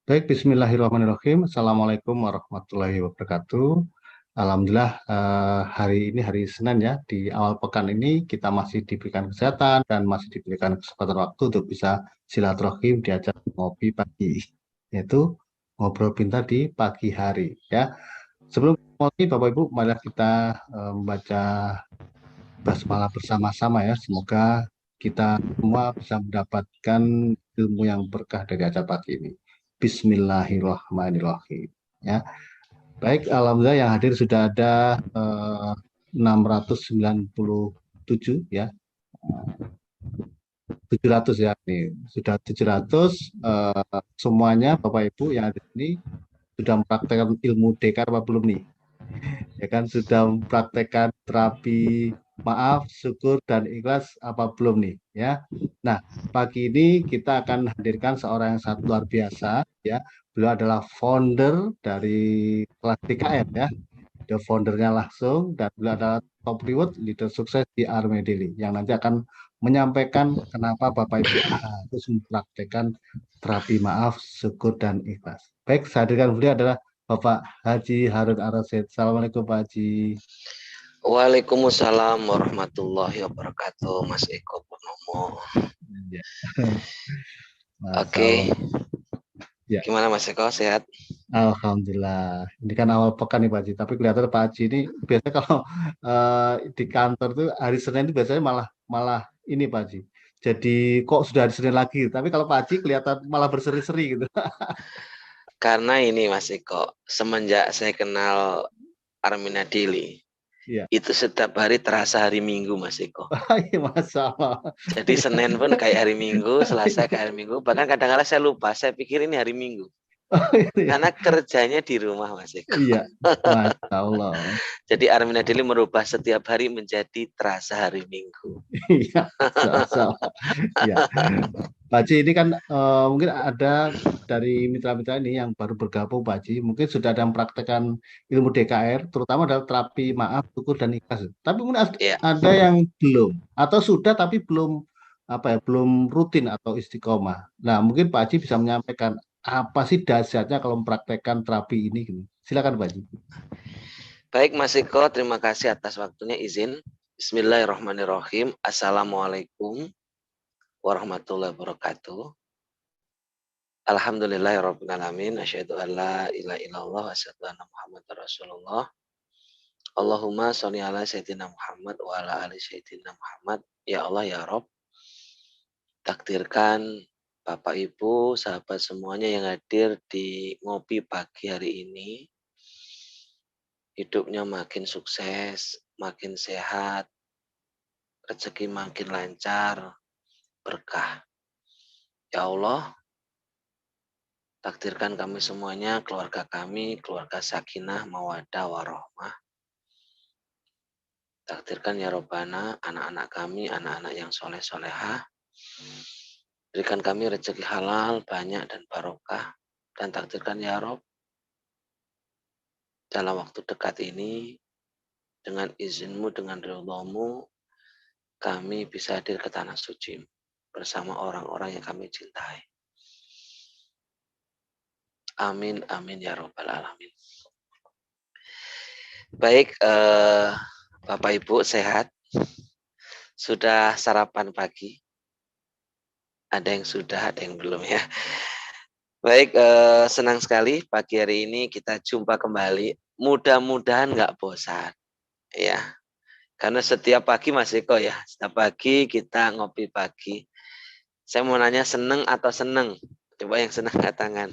Baik, bismillahirrahmanirrahim. Assalamualaikum warahmatullahi wabarakatuh. Alhamdulillah, hari ini hari Senin ya, di awal pekan ini kita masih diberikan kesehatan dan masih diberikan kesempatan waktu untuk bisa silaturahim diajak ngopi pagi, yaitu ngobrol pintar di pagi hari ya. Sebelum mulai, Bapak Ibu, marilah kita membaca basmalah bersama-sama ya. Semoga kita semua bisa mendapatkan ilmu yang berkah dari acara pagi ini. Bismillahirrahmanirrahim. Ya, baik. Alhamdulillah yang hadir sudah ada 697 ya, 700 ya. Nih, sudah 700 semuanya Bapak Ibu yang ada di sini sudah mempraktekkan ilmu dekar apa belum nih? Ya kan sudah mempraktekkan terapi maaf, syukur dan ikhlas apa belum nih ya. Nah, pagi ini kita akan hadirkan seorang yang sangat luar biasa ya. Beliau adalah founder dari kelas TKM ya. The foundernya langsung dan beliau adalah top reward leader sukses di Armadilly yang nanti akan menyampaikan kenapa Bapak Ibu harus mempraktekkan terapi maaf, syukur dan ikhlas. Baik, saya hadirkan beliau adalah Bapak Haji Harun Ar-Rasyid. Assalamualaikum Pak Haji. Waalaikumsalam warahmatullahi wabarakatuh, Mas Eko Purnomo. Ya. Oke, Masalah. Ya, gimana Mas Eko, sehat? Alhamdulillah. Ini kan awal pekan nih Pak Haji, tapi kelihatan Pak Haji ini biasanya kalau di kantor tuh hari Senin itu biasanya malah malah ini Pak Haji. Jadi kok sudah hari Senin lagi, tapi kalau Pak Haji kelihatan malah berseri-seri gitu. Karena ini Mas Eko, semenjak saya kenal Armina Daily, Iya. itu setiap hari terasa hari Minggu Mas Eko. Iya, masalah. Jadi Senin pun kayak hari Minggu, Selasa kayak hari Minggu, bahkan kadang-kadang saya lupa, saya pikir ini hari Minggu. Karena kerjanya di rumah Mas Eko. Iya, Masya Allah. Jadi Armina Daily merubah setiap hari menjadi terasa hari Minggu. Iya, sama-sama. Iya. Pak Haji ini kan mungkin ada dari mitra-mitra ini yang baru bergabung Pak Haji, mungkin sudah ada yang mempraktekkan ilmu DKR, terutama adalah terapi maaf, syukur dan ikhlas. Tapi mungkin Ya, ada yang belum atau sudah tapi belum apa ya, belum rutin atau istiqomah. Nah, mungkin Pak Haji bisa menyampaikan apa sih dahsyatnya kalau mempraktekkan terapi ini gitu. Silakan Pak Haji. baik Mas Eko, terima kasih atas waktunya izin. Bismillahirrahmanirrahim. Assalamualaikum warahmatullahi wabarakatuh. Alhamdulillahirrahmanirrahim. Asyhadu an la ilaha illallah wa asyhadu anna Muhammadar Rasulullah. Allahumma sholli ala sayyidina Muhammad wa ala ali sayyidina Muhammad. Ya Allah ya Rob, takdirkan Bapak Ibu, sahabat semuanya yang hadir di ngopi pagi hari ini, hidupnya makin sukses, makin sehat, rezeki makin lancar, berkah. Ya Allah, takdirkan kami semuanya, keluarga kami, keluarga sakinah, mawadah, warohmah. Takdirkan ya Robbana, anak-anak kami, anak-anak yang soleh-solehah. Berikan kami rezeki halal, banyak dan barokah. Dan takdirkan ya Rob, dalam waktu dekat ini, dengan izinmu, dengan ridhomu, kami bisa hadir ke tanah suci bersama orang-orang yang kami cintai. Amin, amin ya Rabbal Alamin. Baik, Bapak Ibu sehat? Sudah sarapan pagi? Ada yang sudah, ada yang belum ya. Baik, senang sekali pagi hari ini kita jumpa kembali. Mudah-mudahan nggak bosan, ya. Karena setiap pagi Mas Eko ya, setiap pagi kita ngopi pagi. Saya mau nanya seneng atau seneng? Coba yang seneng angkat tangan.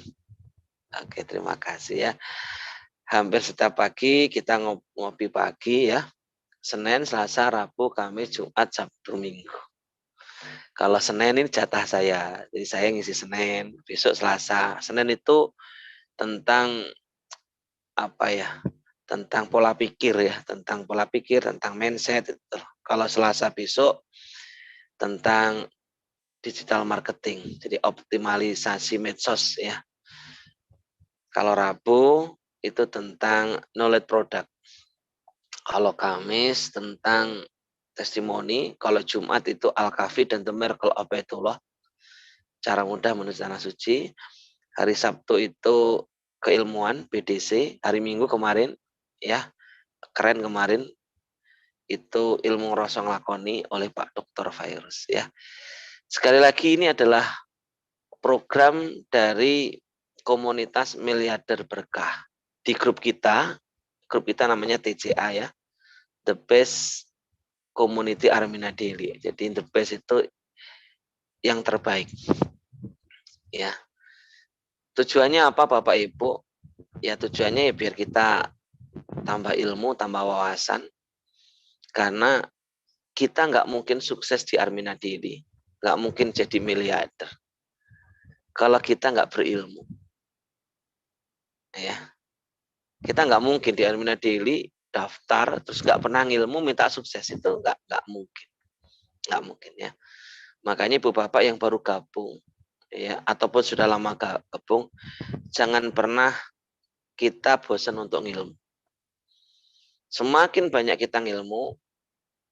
Oke, terima kasih ya. Hampir setiap pagi kita ngopi pagi ya. Senin, Selasa, Rabu, Kamis, Jumat, Sabtu, Minggu. Kalau Senin ini jatah saya, jadi saya ngisi Senin, besok Selasa. Senin itu tentang apa ya? Tentang pola pikir ya, tentang pola pikir, tentang mindset. Itu. Kalau Selasa besok tentang digital marketing, jadi optimalisasi medsos ya. Kalau Rabu itu tentang knowledge product. Kalau Kamis tentang testimoni, kalau Jumat itu Al-Kafi dan The Miracle of Baitullah, cara mudah menuju tanah suci. Hari Sabtu itu keilmuan BDC, hari Minggu kemarin ya, keren kemarin itu ilmu ngrasa nglakoni oleh Pak Dr. Virus ya. Sekali lagi ini adalah program dari komunitas miliarder berkah. Di grup kita namanya TCA ya, The Best Community Armina Daily. Jadi The Best itu yang terbaik. Ya. Tujuannya apa Bapak Ibu? Ya tujuannya ya biar kita tambah ilmu, tambah wawasan. Karena kita nggak mungkin sukses di Armina Daily, nggak mungkin jadi miliarder kalau kita nggak berilmu. Ya, kita nggak mungkin di Armina Daily daftar terus nggak pernah ngilmu minta sukses, itu nggak mungkin ya. Makanya ibu bapak yang baru gabung ya ataupun sudah lama gabung, jangan pernah kita bosan untuk ngilmu. Semakin banyak kita ngilmu,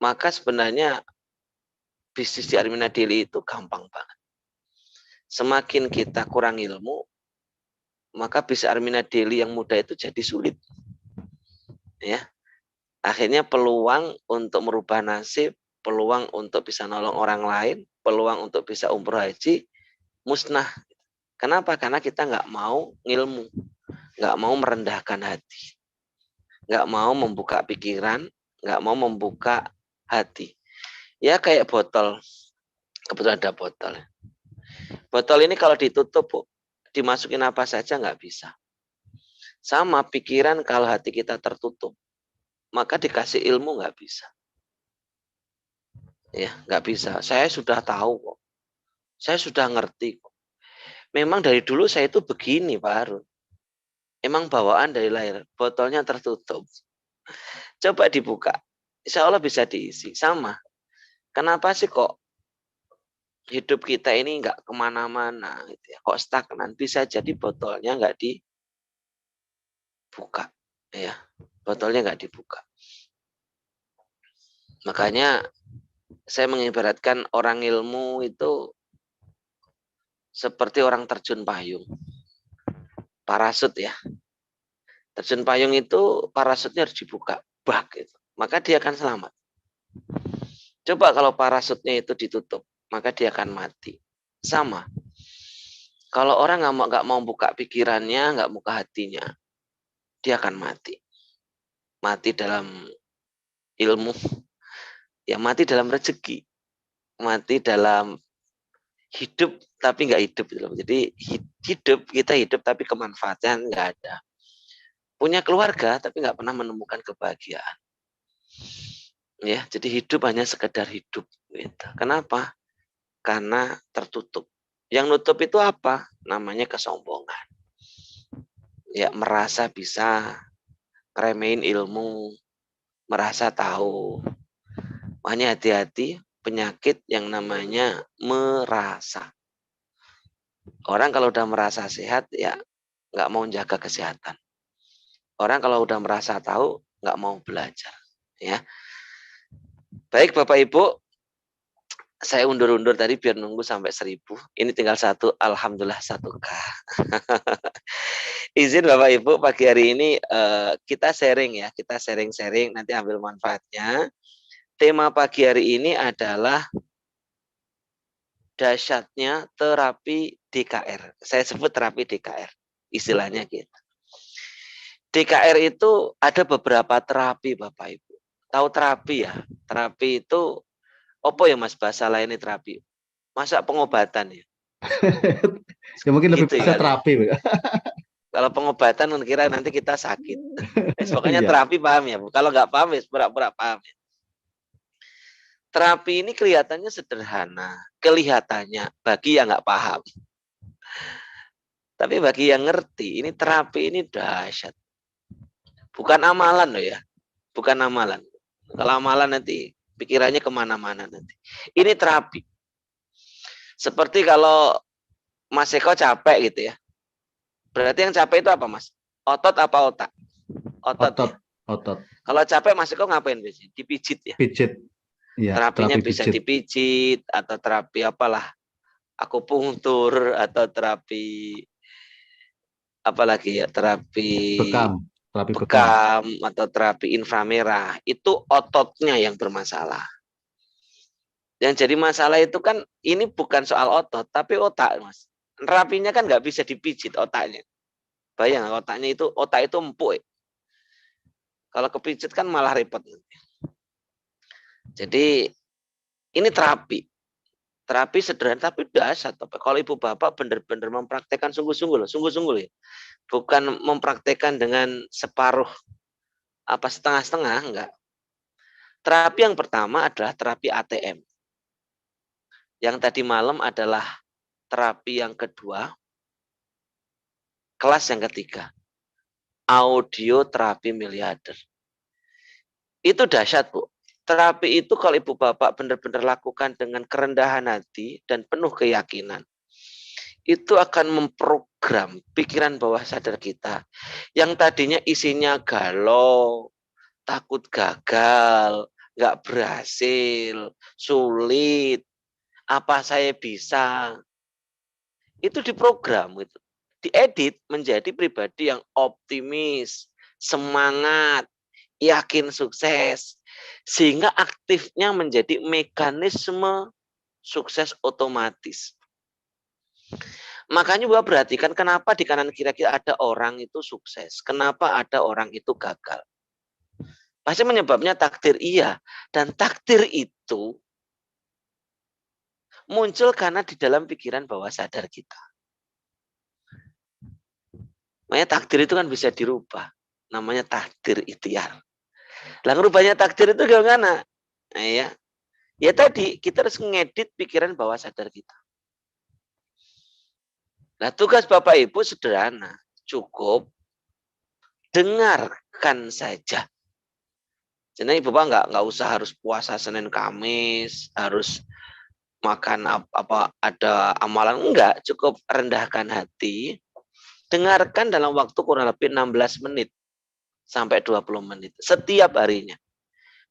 maka sebenarnya bisnis di Armina Daily itu gampang banget. Semakin kita kurang ilmu, maka bisnis Armina Daily yang mudah itu jadi sulit. Ya. Akhirnya peluang untuk merubah nasib, peluang untuk bisa nolong orang lain, peluang untuk bisa umroh haji musnah. Kenapa? Karena kita nggak mau ngilmu, nggak mau merendahkan hati, nggak mau membuka pikiran, nggak mau membuka hati. Ya kayak botol, kebetulan ada botol. Botol ini kalau ditutup, Bu, dimasukin apa saja nggak bisa. Sama pikiran kalau hati kita tertutup, maka dikasih ilmu nggak bisa. Ya, nggak bisa. Saya sudah tahu kok. Saya sudah ngerti kok. Memang dari dulu saya itu begini, Pak Harun. Emang bawaan dari lahir, botolnya tertutup. Coba dibuka, insya Allah bisa diisi. Sama. Kenapa sih kok hidup kita ini nggak kemana-mana? Gitu ya? Kok stagnan? Bisa jadi botolnya nggak dibuka. Ya, botolnya nggak dibuka. Makanya saya mengibaratkan orang ilmu itu seperti orang terjun payung. Parasut ya. Terjun payung itu parasutnya harus dibuka. Bak gitu. Maka dia akan selamat. Coba kalau parasutnya itu ditutup, maka dia akan mati. Sama. Kalau orang nggak mau buka pikirannya, nggak buka hatinya, dia akan mati. Mati dalam ilmu, ya mati dalam rezeki, mati dalam hidup tapi nggak hidup. Jadi kita hidup tapi kemanfaatan nggak ada. Punya keluarga tapi nggak pernah menemukan kebahagiaan. Ya, jadi hidup hanya sekedar hidup. Gitu. Kenapa? Karena tertutup. Yang nutup itu apa? Namanya kesombongan. Ya, merasa bisa ngeremehin ilmu, merasa tahu. Makanya hati-hati penyakit yang namanya merasa. Orang kalau udah merasa sehat, ya nggak mau jaga kesehatan. Orang kalau udah merasa tahu, nggak mau belajar. Ya, baik Bapak Ibu, saya undur-undur tadi biar nunggu sampai 1000. Ini tinggal 1, alhamdulillah 1K. Izin Bapak Ibu, pagi hari ini kita sharing ya, kita sharing-sharing, nanti ambil manfaatnya. Tema pagi hari ini adalah dahsyatnya terapi DKR. Saya sebut terapi DKR, istilahnya gitu. DKR itu ada beberapa terapi Bapak Ibu. Tahu terapi ya? Terapi itu apa ya Mas bahasa lainnya terapi? Masa pengobatan ya? Ya mungkin lebih Gitu bisa ya kali. terapi. Kalau pengobatan kira nanti kita sakit. Pokoknya Iya. terapi paham ya. Kalau nggak paham ya pura-pura paham ya. Terapi ini kelihatannya sederhana. Kelihatannya bagi yang nggak paham. Tapi bagi yang ngerti, ini terapi ini dahsyat. Bukan amalan loh ya. Bukan amalan. Kalau amalan nanti pikirannya kemana-mana nanti. Ini terapi. Seperti kalau Mas Eko capek gitu ya. Berarti yang capek itu apa Mas? Otot apa otak? Otot ya. Otot. Kalau capek Mas Eko ngapain biasanya? Dipijit ya. Pijit. Ya, Terapinya terapi bisa pijit. dipijit atau terapi apalah. Akupunktur atau terapi apalagi ya, bekam, terapi bekam. bekam atau terapi inframerah, itu ototnya yang bermasalah. Yang jadi masalah itu kan ini bukan soal otot, tapi otak, Mas. Terapinya kan nggak bisa dipijit otaknya. Bayang otak itu empuk. Kalau kepijit kan malah repot. Jadi ini terapi. Terapi sederhana tapi dahsyat. Kalau ibu bapak benar-benar mempraktekkan sungguh-sungguh loh, sungguh-sungguh ya. Bukan mempraktekkan dengan separuh apa setengah-setengah, enggak. Terapi yang pertama adalah terapi ATM. Yang tadi malam adalah terapi yang kedua, kelas yang ketiga, audio terapi miliarder. Itu dahsyat, Bu. Terapi itu kalau ibu bapak benar-benar lakukan dengan kerendahan hati dan penuh keyakinan, itu akan memprogram pikiran bawah sadar kita yang tadinya isinya galau, takut gagal, nggak berhasil, sulit, apa saya bisa, itu diprogram, gitu, diedit menjadi pribadi yang optimis, semangat, yakin sukses, sehingga aktifnya menjadi mekanisme sukses otomatis. Makanya Bapak perhatikan kenapa di kanan kiri kita ada orang itu sukses, kenapa ada orang itu gagal. Pasti menyebabnya takdir, iya. Dan takdir itu muncul karena di dalam pikiran bawah sadar kita. Makanya takdir itu kan bisa dirubah. Namanya takdir ikhtiar. Lah rubahnya takdir itu gimana? Nah, ya tadi kita harus ngedit pikiran bawah sadar kita. Nah tugas Bapak Ibu sederhana, cukup dengarkan saja. Jadi Bapak nggak usah harus puasa Senin Kamis, harus makan apa ada amalan, enggak, cukup rendahkan hati, dengarkan dalam waktu kurang lebih 16 menit sampai 20 menit setiap harinya.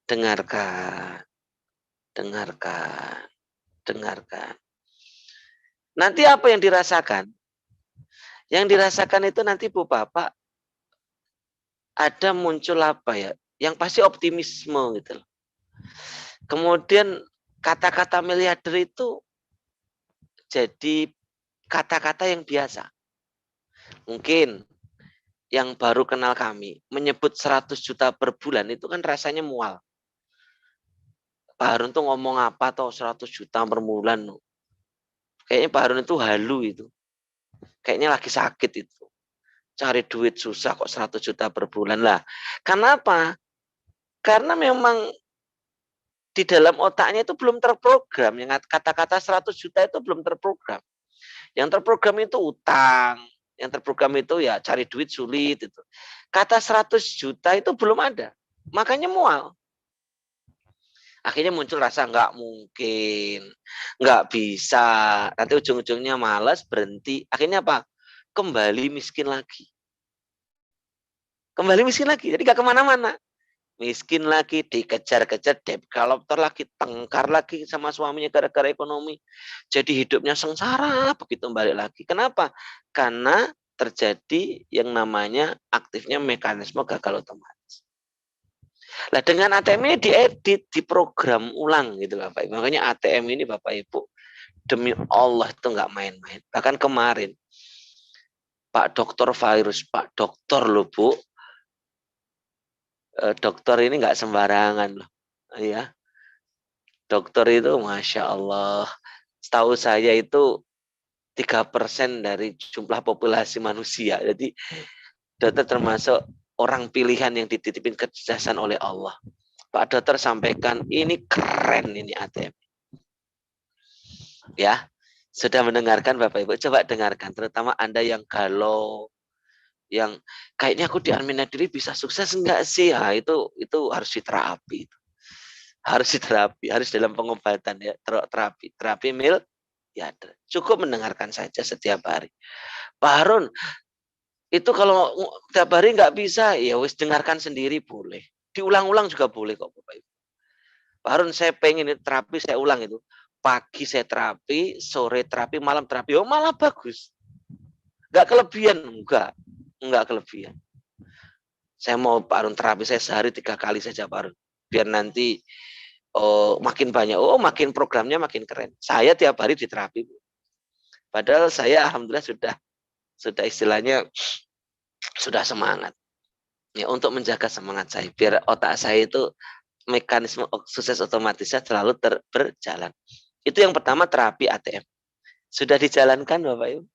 Dengarkan, dengarkan, dengarkan. Nanti apa yang dirasakan? Yang dirasakan itu nanti Bu Bapak ada muncul apa ya? Yang pasti optimisme gitu loh. Kemudian kata-kata miliarder itu jadi kata-kata yang biasa. Mungkin yang baru kenal kami menyebut 100 juta per bulan itu kan rasanya mual. Pak Harun tuh ngomong apa atau 100 juta per bulan. Kayaknya Pak Harun itu halu itu. Kayaknya lagi sakit itu. Cari duit susah kok 100 juta per bulan lah. Kenapa? Karena memang di dalam otaknya itu belum terprogram. Yang kata-kata 100 juta itu belum terprogram. Yang terprogram itu utang. Yang terprogram itu ya cari duit sulit itu. Kata 100 juta itu belum ada. Makanya mual. Akhirnya muncul rasa nggak mungkin, nggak bisa. Nanti ujung-ujungnya malas, berhenti. Akhirnya apa? Kembali miskin lagi. Kembali miskin lagi. Jadi nggak kemana-mana. Miskin lagi, dikejar-kejar, debt collector lagi, tengkar lagi sama suaminya gara-gara ekonomi. Jadi hidupnya sengsara, begitu balik lagi. Kenapa? Karena terjadi yang namanya aktifnya mekanisme gagal otomatis. Nah dengan ATM ini diedit, diprogram ulang gitu Bapak Ibu. Makanya ATM ini Bapak Ibu, demi Allah itu nggak main-main. Bahkan kemarin, Pak Dokter Virus, Pak Dokter loh Bu, dokter ini nggak sembarangan loh, ya. Dokter itu Masya Allah, setahu saya itu 3% dari jumlah populasi manusia. Jadi dokter termasuk orang pilihan yang dititipin kecerdasan oleh Allah. Pak Dokter sampaikan, ini keren ini ATM. Ya, sudah mendengarkan Bapak Ibu, coba dengarkan. Terutama Anda yang galau, yang kayaknya aku di Alminadiri bisa sukses enggak sih? Nah, itu harus diterapi. Harus diterapi, harus dalam pengobatan ya, terapi mil ya. Cukup mendengarkan saja setiap hari. Pak Harun, itu kalau tiap hari nggak bisa, ya wis dengarkan sendiri boleh. Diulang-ulang juga boleh kok Bapak Ibu. Pak Harun, saya pengen terapi, saya ulang itu. Pagi saya terapi, sore terapi, malam terapi. Oh malah bagus. Nggak kelebihan, enggak kelebihan. Saya mau Pak Arun terapi saya sehari 3 kali saja Pak Arun. Biar nanti makin banyak, makin programnya makin keren. Saya tiap hari diterapi. Padahal saya alhamdulillah sudah istilahnya sudah semangat. Ya, untuk menjaga semangat saya biar otak saya itu mekanisme sukses otomatisnya selalu berjalan. Itu yang pertama terapi ATM. Sudah dijalankan Bapak Ibu?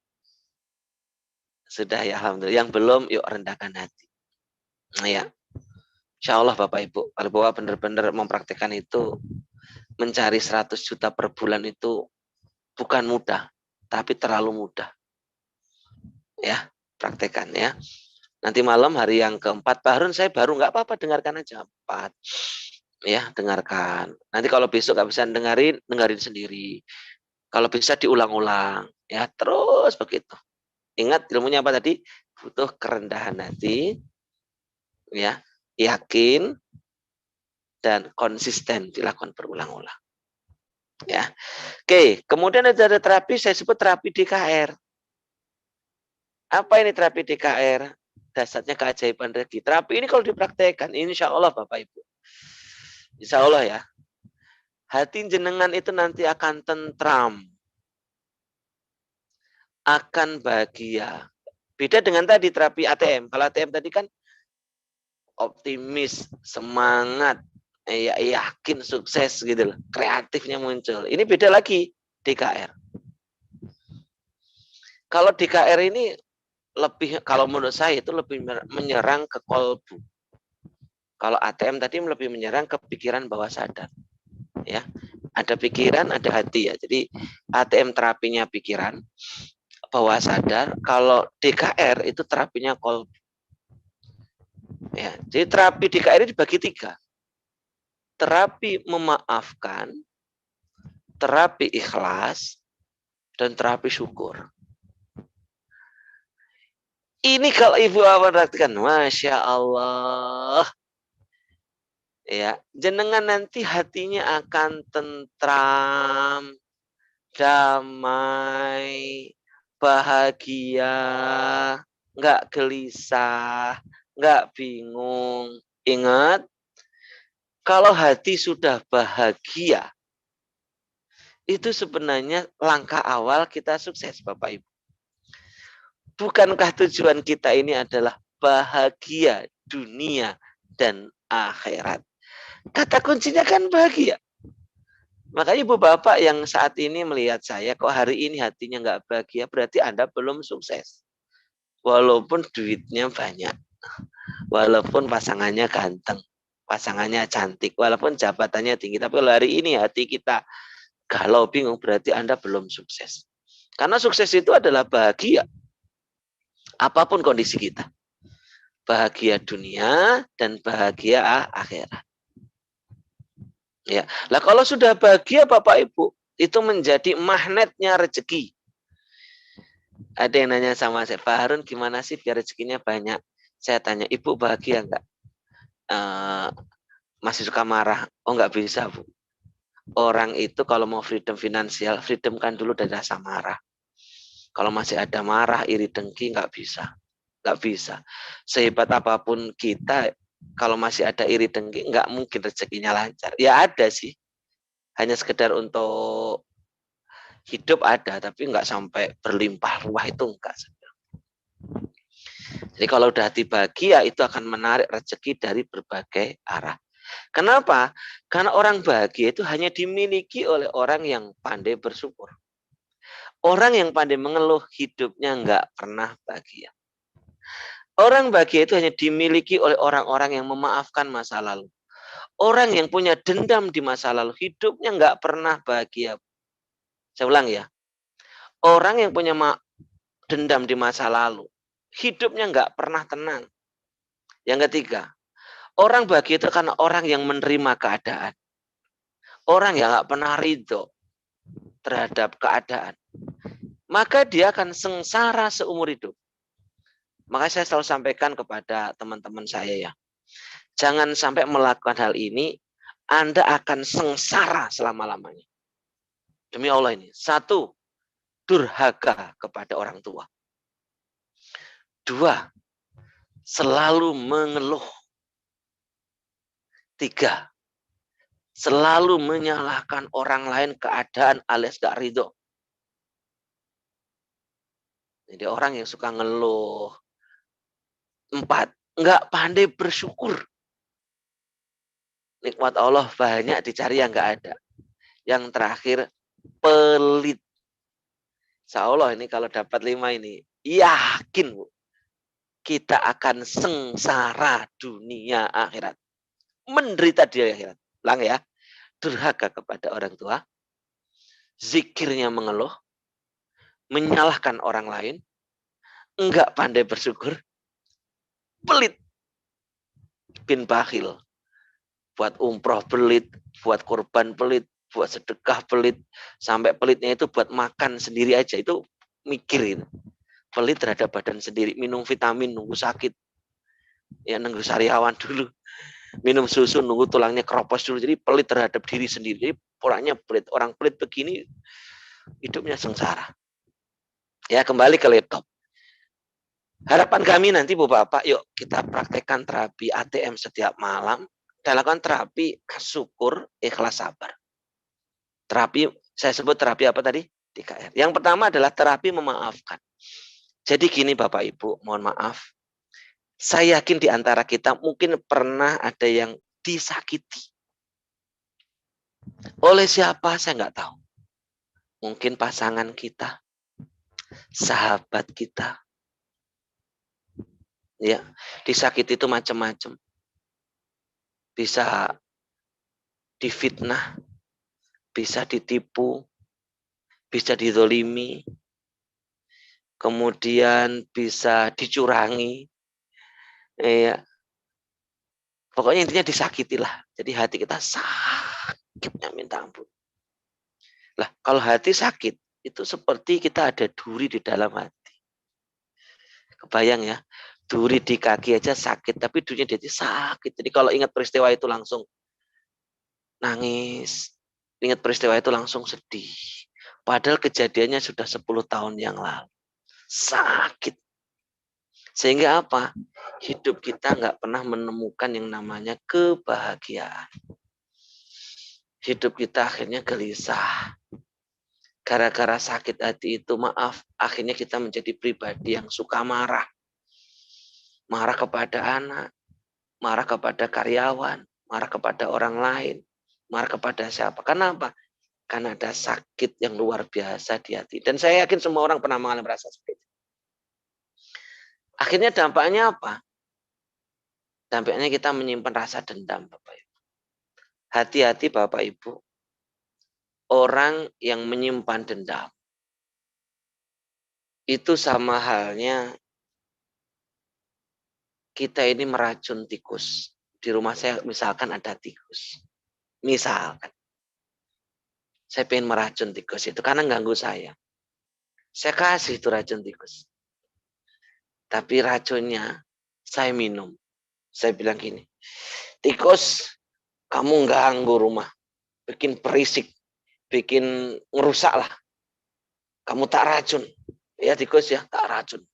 Sudah ya alhamdulillah. Yang belum yuk rendahkan hati. Nah, ya. Insya Allah Bapak Ibu, kalau Bapak benar-benar mempraktikkan itu, mencari 100 juta per bulan itu bukan mudah, tapi terlalu mudah. Ya, praktekkan ya. Nanti malam hari yang keempat, Pak Harun saya baru nggak apa-apa, dengarkan aja 4. Ya, dengarkan. Nanti kalau besok nggak bisa dengerin sendiri. Kalau bisa diulang-ulang, ya terus begitu. Ingat ilmunya apa tadi? Butuh kerendahan hati, ya, yakin, dan konsisten dilakukan berulang-ulang. Ya, oke. Kemudian ada terapi, saya sebut terapi DKR. Apa ini terapi DKR? Dasarnya keajaiban rezeki. Terapi ini kalau dipraktekkan, insya Allah Bapak Ibu, insya Allah ya, hati jenengan itu nanti akan tentram, akan bahagia. Beda dengan tadi terapi ATM. Kalau ATM tadi kan optimis, semangat, ya yakin sukses gitu loh, kreatifnya muncul. Ini beda lagi DKR. Kalau DKR ini lebih, kalau menurut saya itu lebih menyerang ke kolbu. Kalau ATM tadi lebih menyerang ke pikiran bawah sadar. Ya, ada pikiran, ada hati ya. Jadi ATM terapinya pikiran, bawah sadar. Kalau DKR itu terapinya kolbu. Ya, jadi terapi DKR ini dibagi 3. Terapi memaafkan, terapi ikhlas, dan terapi syukur. Ini kalau Ibu perhatikan, Masya Allah. Ya, jenengan nanti hatinya akan tentram, damai, bahagia, nggak gelisah, nggak bingung. Ingat, kalau hati sudah bahagia, itu sebenarnya langkah awal kita sukses, Bapak Ibu. Bukankah tujuan kita ini adalah bahagia dunia dan akhirat? Kata kuncinya kan bahagia. Makanya Ibu Bapak yang saat ini melihat saya, kok hari ini hatinya nggak bahagia, berarti Anda belum sukses. Walaupun duitnya banyak, walaupun pasangannya ganteng, pasangannya cantik, walaupun jabatannya tinggi, tapi kalau hari ini hati kita galau bingung, berarti Anda belum sukses. Karena sukses itu adalah bahagia. Apapun kondisi kita. Bahagia dunia dan bahagia akhirat. Ya, lah kalau sudah bahagia Bapak Ibu, itu menjadi magnetnya rezeki. Ada yang nanya sama saya, Pak Harun gimana sih biar rezekinya banyak? Saya tanya, Ibu bahagia enggak? Masih suka marah? Oh enggak bisa Bu. Orang itu kalau mau freedom finansial, freedom kan dulu dari rasa marah. Kalau masih ada marah, iri, dengki, nggak bisa. Nggak bisa. Sehebat apapun kita, kalau masih ada iri, dengki, nggak mungkin rezekinya lancar. Ya ada sih. Hanya sekedar untuk hidup ada, tapi nggak sampai berlimpah ruah itu enggak. Jadi kalau udah hati bahagia, itu akan menarik rezeki dari berbagai arah. Kenapa? Karena orang bahagia itu hanya dimiliki oleh orang yang pandai bersyukur. Orang yang pandai mengeluh hidupnya nggak pernah bahagia. Orang bahagia itu hanya dimiliki oleh orang-orang yang memaafkan masa lalu. Orang yang punya dendam di masa lalu hidupnya nggak pernah bahagia. Saya ulang ya. Orang yang punya dendam di masa lalu hidupnya nggak pernah tenang. Yang ketiga, orang bahagia itu karena orang yang menerima keadaan. Orang yang nggak pernah ridho terhadap keadaan. Maka dia akan sengsara seumur hidup. Maka saya selalu sampaikan kepada teman-teman saya ya. Jangan sampai melakukan hal ini, Anda akan sengsara selama-lamanya. Demi Allah ini. 1, durhaka kepada orang tua. 2, selalu mengeluh. 3, selalu menyalahkan orang lain keadaan alias gak ridho. Jadi orang yang suka ngeluh. 4, nggak pandai bersyukur. Nikmat Allah banyak dicari yang nggak ada. Yang terakhir, pelit. Insya Allah ini kalau dapat 5 ini, yakin Bu, kita akan sengsara dunia akhirat. Menderita di akhirat. Ulang ya, durhaka kepada orang tua, zikirnya mengeluh, menyalahkan orang lain, enggak pandai bersyukur, pelit, bin bakhil. Buat umroh pelit, buat kurban pelit, buat sedekah pelit, sampai pelitnya itu buat makan sendiri aja, itu mikirin. Pelit terhadap badan sendiri, minum vitamin nunggu sakit, ya nunggu sariawan dulu, minum susu nunggu tulangnya keropos dulu, jadi pelit terhadap diri sendiri. Jadi orangnya pelit, orang pelit begini hidupnya sengsara. Ya kembali ke laptop. Harapan kami nanti Bu Bapak, yuk kita praktekkan terapi ATM setiap malam. Kita lakukan terapi syukur, ikhlas, sabar. Terapi, saya sebut terapi apa tadi? 3R. Yang pertama adalah terapi memaafkan. Jadi gini Bapak Ibu, mohon maaf. Saya yakin di antara kita mungkin pernah ada yang disakiti. Oleh siapa saya nggak tahu. Mungkin pasangan kita, sahabat kita. Ya, disakiti itu macam-macam. Bisa difitnah, bisa ditipu, bisa dizolimi, kemudian bisa dicurangi, ya. Pokoknya intinya disakitilah. Jadi hati kita sakitnya minta ampun. Lah, kalau hati sakit, itu seperti kita ada duri di dalam hati. Kebayang ya, duri di kaki aja sakit, tapi durinya di hati sakit. Jadi kalau ingat peristiwa itu langsung nangis, ingat peristiwa itu langsung sedih. Padahal kejadiannya sudah 10 tahun yang lalu. Sakit. Sehingga apa? Hidup kita nggak pernah menemukan yang namanya kebahagiaan. Hidup kita akhirnya gelisah. Gara-gara sakit hati itu, maaf, akhirnya kita menjadi pribadi yang suka marah. Marah kepada anak, marah kepada karyawan, marah kepada orang lain, marah kepada siapa. Kenapa? Karena ada sakit yang luar biasa di hati. Dan saya yakin semua orang pernah mengalami rasa seperti itu. Akhirnya dampaknya apa? Dampaknya kita menyimpan rasa dendam, Bapak Ibu. Hati-hati Bapak Ibu. Orang yang menyimpan dendam itu sama halnya kita ini meracun tikus. Di rumah saya misalkan ada tikus. Misalkan. Saya pengen meracun tikus itu karena ganggu saya. Saya kasih itu racun tikus. Tapi racunnya saya minum. Saya bilang gini, tikus kamu ganggu rumah. Bikin berisik. Bikin ngerusak lah. Kamu tak racun. Ya tikus ya, tak racun.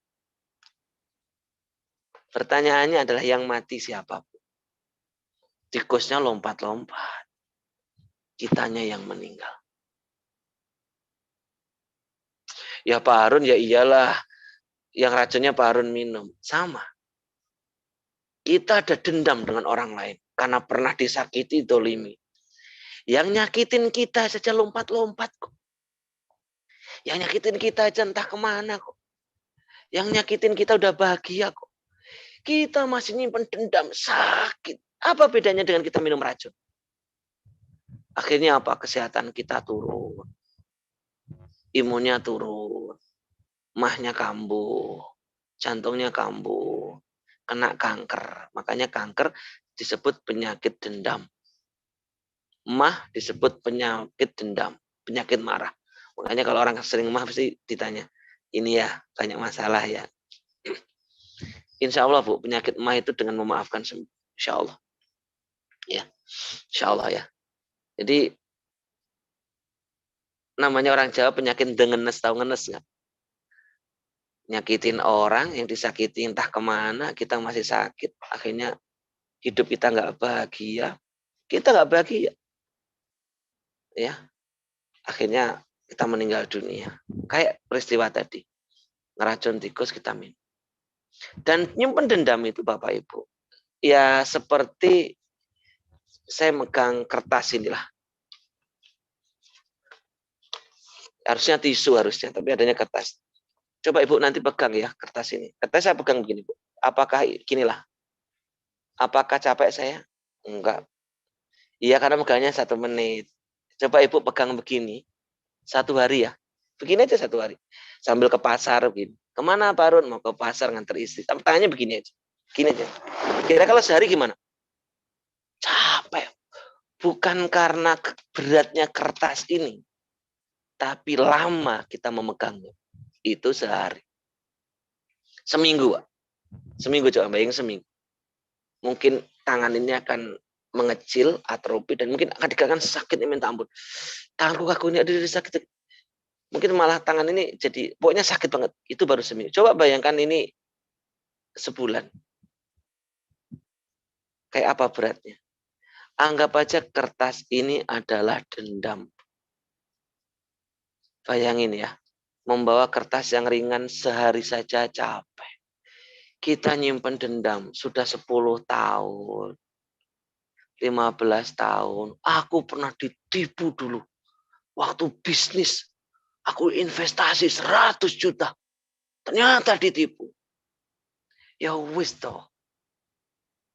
Pertanyaannya adalah yang mati siapa? Tikusnya lompat-lompat. Kitanya yang meninggal. Ya Pak Harun, ya iyalah. Yang racunnya Pak Harun minum. Sama. Kita ada dendam dengan orang lain. Karena pernah disakiti, dolimi. Yang nyakitin kita saja lompat-lompat kok. Yang nyakitin kita aja entah kemana kok. Yang nyakitin kita udah bahagia kok. Kita masih nyimpen dendam, sakit. Apa bedanya dengan kita minum racun? Akhirnya apa? Kesehatan kita turun. Imunnya turun. Mahnya kambuh. Jantungnya kambuh. Kena kanker. Makanya kanker disebut penyakit dendam. Mah disebut penyakit dendam. Penyakit marah. Makanya kalau orang sering mah pasti ditanya. Ini ya banyak masalah ya. Insya Allah Bu, penyakit mah itu dengan memaafkan sembuh. Insya Allah. Ya, insya Allah ya. Jadi namanya orang Jawa penyakit dengenes, tahu ngenes nggak? nyakitin orang, yang disakiti entah kemana, kita masih sakit, akhirnya hidup kita nggak bahagia, kita nggak bahagia, ya, akhirnya kita meninggal dunia. Kayak peristiwa tadi, ngeracun tikus kita minum. Dan nyimpen dendam itu Bapak Ibu, ya seperti saya megang kertas inilah, harusnya tisu harusnya, tapi adanya kertas. Coba Ibu nanti pegang ya kertas ini. Kertas saya pegang begini, Bu. Apakah ginilah? Apakah capek saya? Enggak. Iya, karena megangnya 1 menit. Coba Ibu pegang begini, 1 hari ya. Begini aja 1 hari. Sambil ke pasar begini. Kemana Pak Harun? Mau ke pasar nganter istri. Tapi tangannya begini aja. Gini aja. Kira kalau sehari gimana? Capek. Bukan karena beratnya kertas ini, tapi lama kita memegangnya. Itu sehari. Seminggu, Pak. Seminggu, coba bayangin seminggu. Mungkin tangan ini akan mengecil, atrofi, dan mungkin akan dikatakan sakitnya minta ampun. Tanganku kaku ini ada sakit. Mungkin malah tangan ini jadi, pokoknya sakit banget. Itu baru seminggu. Coba bayangkan ini sebulan. Kayak apa beratnya? Anggap aja kertas ini adalah dendam. Bayangin ya, membawa kertas yang ringan sehari saja capek. Kita nyimpen dendam sudah 10 tahun, 15 tahun. Aku pernah ditipu dulu. Waktu bisnis, aku investasi 100 juta. Ternyata ditipu. Ya wis toh.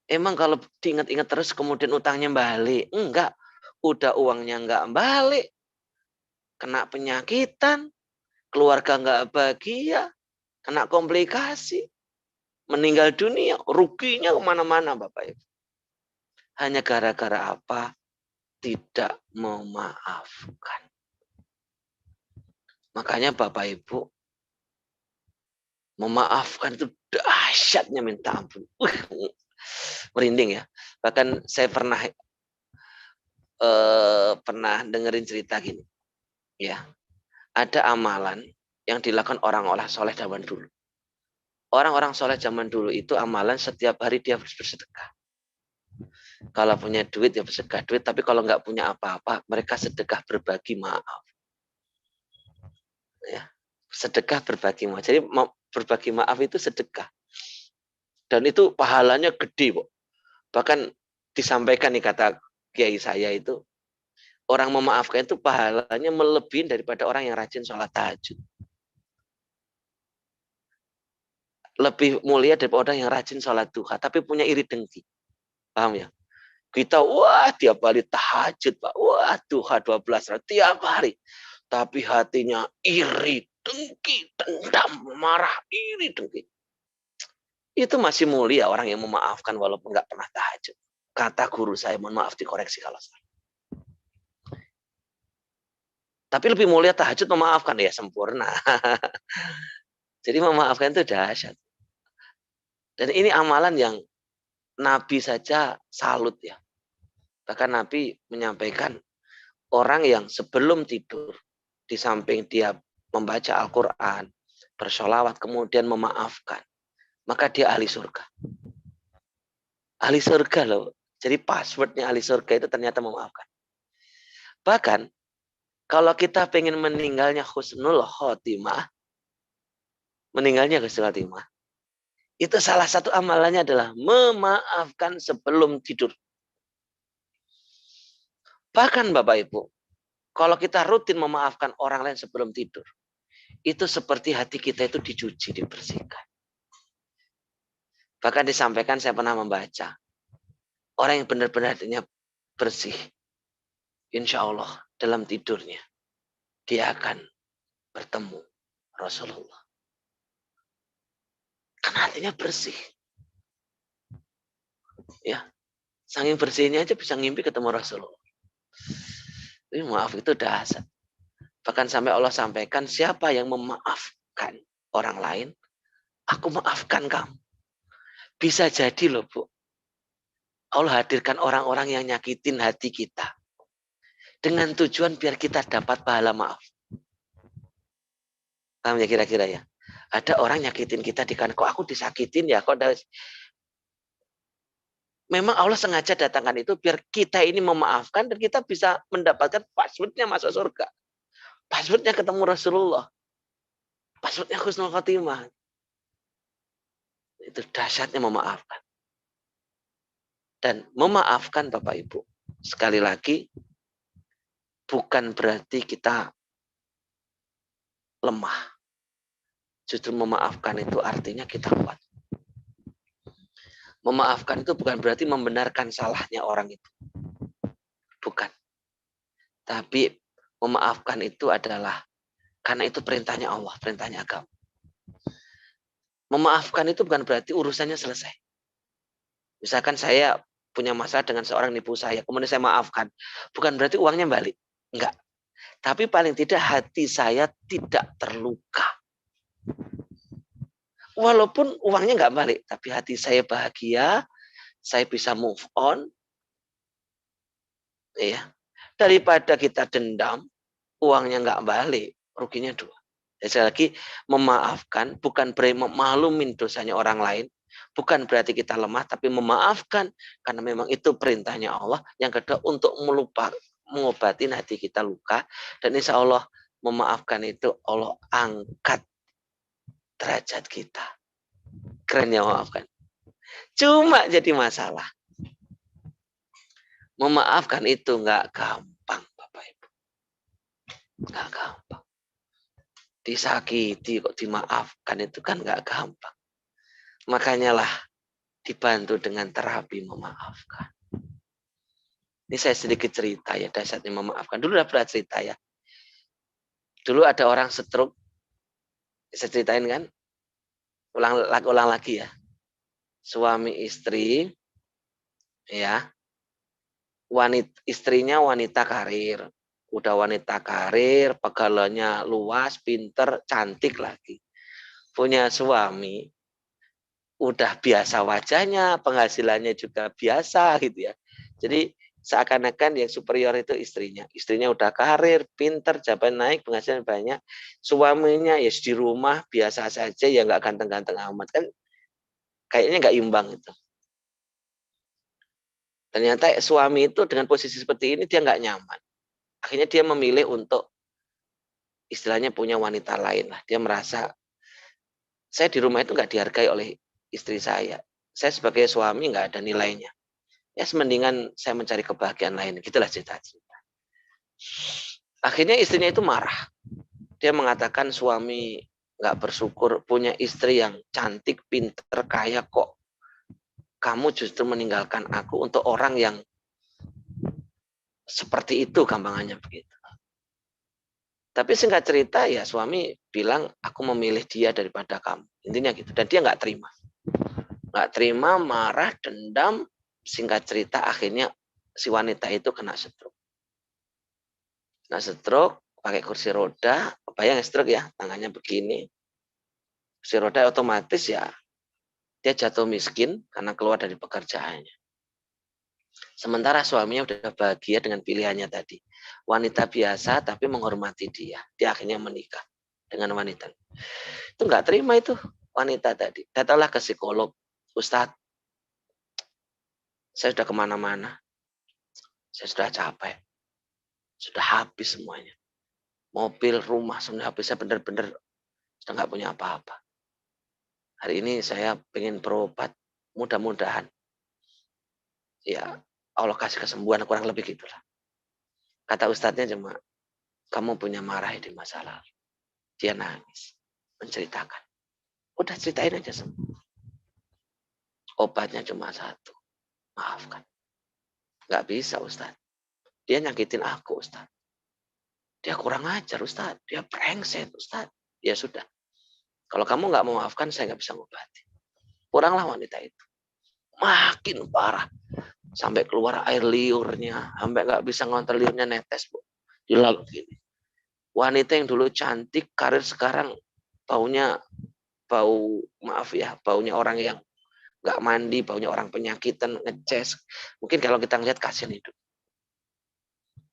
Emang kalau diingat-ingat terus kemudian utangnya balik? Enggak. Udah uangnya enggak balik. Kena penyakitan. Keluarga enggak bahagia. Kena komplikasi. Meninggal dunia. Ruginya kemana-mana Bapak Ibu. Hanya gara-gara apa? Tidak memaafkan. Makanya Bapak Ibu, memaafkan itu dahsyatnya minta ampun. Merinding ya. Bahkan saya pernah dengerin cerita gini. Ya, ada amalan yang dilakukan orang-orang soleh zaman dulu. Orang-orang soleh zaman dulu itu amalan setiap hari dia harus bersedekah. Kalau punya duit ya bersedekah duit, tapi kalau nggak punya apa-apa, mereka sedekah berbagi maaf. Ya, sedekah berbagi maaf. Jadi berbagi maaf itu sedekah. Dan itu pahalanya gede, Pak. Bahkan disampaikan nih kata kiai saya itu, orang memaafkan itu pahalanya melebihi daripada orang yang rajin sholat tahajud. Lebih mulia daripada orang yang rajin sholat duha, tapi punya iri dengki. Paham ya? Kita, wah tiap hari tahajud, Pak. Wah duha 12 rakaat tiap hari. Tapi hatinya iri, dengki, dendam, marah, iri, dengki. Itu masih mulia orang yang memaafkan walaupun nggak pernah tahajud. Kata guru saya, mohon maaf dikoreksi kalau salah. Tapi lebih mulia tahajud memaafkan, ya sempurna. Jadi memaafkan itu dahsyat. Dan ini amalan yang Nabi saja salut ya. Bahkan Nabi menyampaikan orang yang sebelum tidur, di samping dia membaca Al-Quran, bersholawat, kemudian memaafkan, maka dia ahli surga. Ahli surga loh. Jadi passwordnya ahli surga itu ternyata memaafkan. Bahkan kalau kita pengen meninggalnya husnul khotimah, itu salah satu amalannya adalah memaafkan sebelum tidur. Bahkan Bapak Ibu, kalau kita rutin memaafkan orang lain sebelum tidur, itu seperti hati kita itu dicuci, dibersihkan. Bahkan disampaikan, saya pernah membaca, orang yang benar-benar hatinya bersih, insya Allah dalam tidurnya, dia akan bertemu Rasulullah. Karena hatinya bersih. Ya, saking bersihnya aja bisa ngimpi ketemu Rasulullah. Ini maaf itu dahsyat. Bahkan sampai Allah sampaikan, siapa yang memaafkan orang lain, aku maafkan kamu. Bisa jadi loh Bu, Allah hadirkan orang-orang yang nyakitin hati kita. Dengan tujuan biar kita dapat pahala maaf. Paham ya kira-kira ya? Ada orang nyakitin kita di kan, kok aku disakitin ya, kok memang Allah sengaja datangkan itu biar kita ini memaafkan dan kita bisa mendapatkan passwordnya masuk surga. Passwordnya ketemu Rasulullah. Passwordnya husnul khotimah. Itu dahsyatnya memaafkan. Dan memaafkan Bapak Ibu. Sekali lagi, bukan berarti kita lemah. Justru memaafkan itu artinya kita kuat. Memaafkan itu bukan berarti membenarkan salahnya orang itu. Bukan. Tapi memaafkan itu adalah karena itu perintahnya Allah, perintahnya agama. Memaafkan itu bukan berarti urusannya selesai. Misalkan saya punya masalah dengan seorang nipu saya, kemudian saya maafkan. Bukan berarti uangnya balik. Enggak. Tapi paling tidak hati saya tidak terluka. Walaupun uangnya enggak balik, tapi hati saya bahagia, saya bisa move on. Ya. Daripada kita dendam, uangnya enggak balik, ruginya dua. Jadi sekali lagi, memaafkan bukan berarti memaklumin dosanya orang lain, bukan berarti kita lemah, tapi memaafkan karena memang itu perintahnya Allah. Yang kedua untuk mengobati hati kita luka, dan insya Allah memaafkan itu Allah angkat derajat kita. Keren ya memaafkan. Cuma jadi masalah. Memaafkan itu nggak gampang, Bapak Ibu. Nggak gampang. Disakiti kok dimaafkan itu kan nggak gampang. Makanya lah dibantu dengan terapi memaafkan. Ini saya sedikit cerita ya, dasarnya memaafkan. Dulu udah pernah cerita ya. Dulu ada orang stroke. Saya ceritain kan? Ulang lagi ya. Suami istri, ya, istrinya wanita karir. Udah wanita karir, pegalannya luas, pinter, cantik lagi. Punya suami, udah biasa wajahnya, penghasilannya juga biasa gitu ya. Jadi seakan-akan yang superior itu istrinya. Istrinya udah karir, pinter, jabatan naik, penghasilan banyak. Suaminya ya di rumah biasa saja, ya nggak ganteng-ganteng amat kan. Kayaknya nggak imbang itu. Ternyata suami itu dengan posisi seperti ini dia nggak nyaman. Akhirnya dia memilih untuk istilahnya punya wanita lain lah. Dia merasa saya di rumah itu nggak dihargai oleh istri saya. Saya sebagai suami nggak ada nilainya. Ya semendingan saya mencari kebahagiaan lain. Gitulah cerita-cerita. Akhirnya istrinya itu marah. Dia mengatakan suami nggak bersyukur punya istri yang cantik, pinter, kaya kok. Kamu justru meninggalkan aku untuk orang yang seperti itu, gampangannya begitu. Tapi singkat cerita ya suami bilang aku memilih dia daripada kamu. Intinya gitu. Dan dia nggak terima. Nggak terima, marah, dendam. Singkat cerita akhirnya si wanita itu kena stroke. Kena stroke, pakai kursi roda. Bayang stroke ya, tangannya begini. Kursi roda otomatis ya dia jatuh miskin karena keluar dari pekerjaannya. Sementara suaminya udah bahagia dengan pilihannya tadi. Wanita biasa tapi menghormati dia. Dia akhirnya menikah dengan wanita. Itu nggak terima itu wanita tadi. Datanglah ke psikolog. Ustadz, saya sudah kemana-mana. Saya sudah capek. Sudah habis semuanya. Mobil, rumah, semuanya habis. Saya benar-benar sudah nggak punya apa-apa. Hari ini saya pengen berobat. Mudah-mudahan. Ya, Allah kasih kesembuhan kurang lebih gitulah. Kata ustadznya cuma, kamu punya marah di masa lalu. Dia nangis, menceritakan. Udah ceritain aja semua. Obatnya cuma satu, maafkan. Nggak bisa Ustadz. Dia nyakitin aku Ustadz. Dia kurang ajar Ustadz. Dia brengsek Ustadz. Ya sudah. Kalau kamu nggak mau maafkan, saya nggak bisa ngobati. Kuranglah wanita itu. Makin parah. Sampai keluar air liurnya. Sampai nggak bisa ngontrol liurnya netes. Bu. Dilalu gini. Wanita yang dulu cantik, karir sekarang baunya baunya orang yang nggak mandi, baunya orang penyakitan, ngeces. Mungkin kalau kita ngeliat kasihan hidup.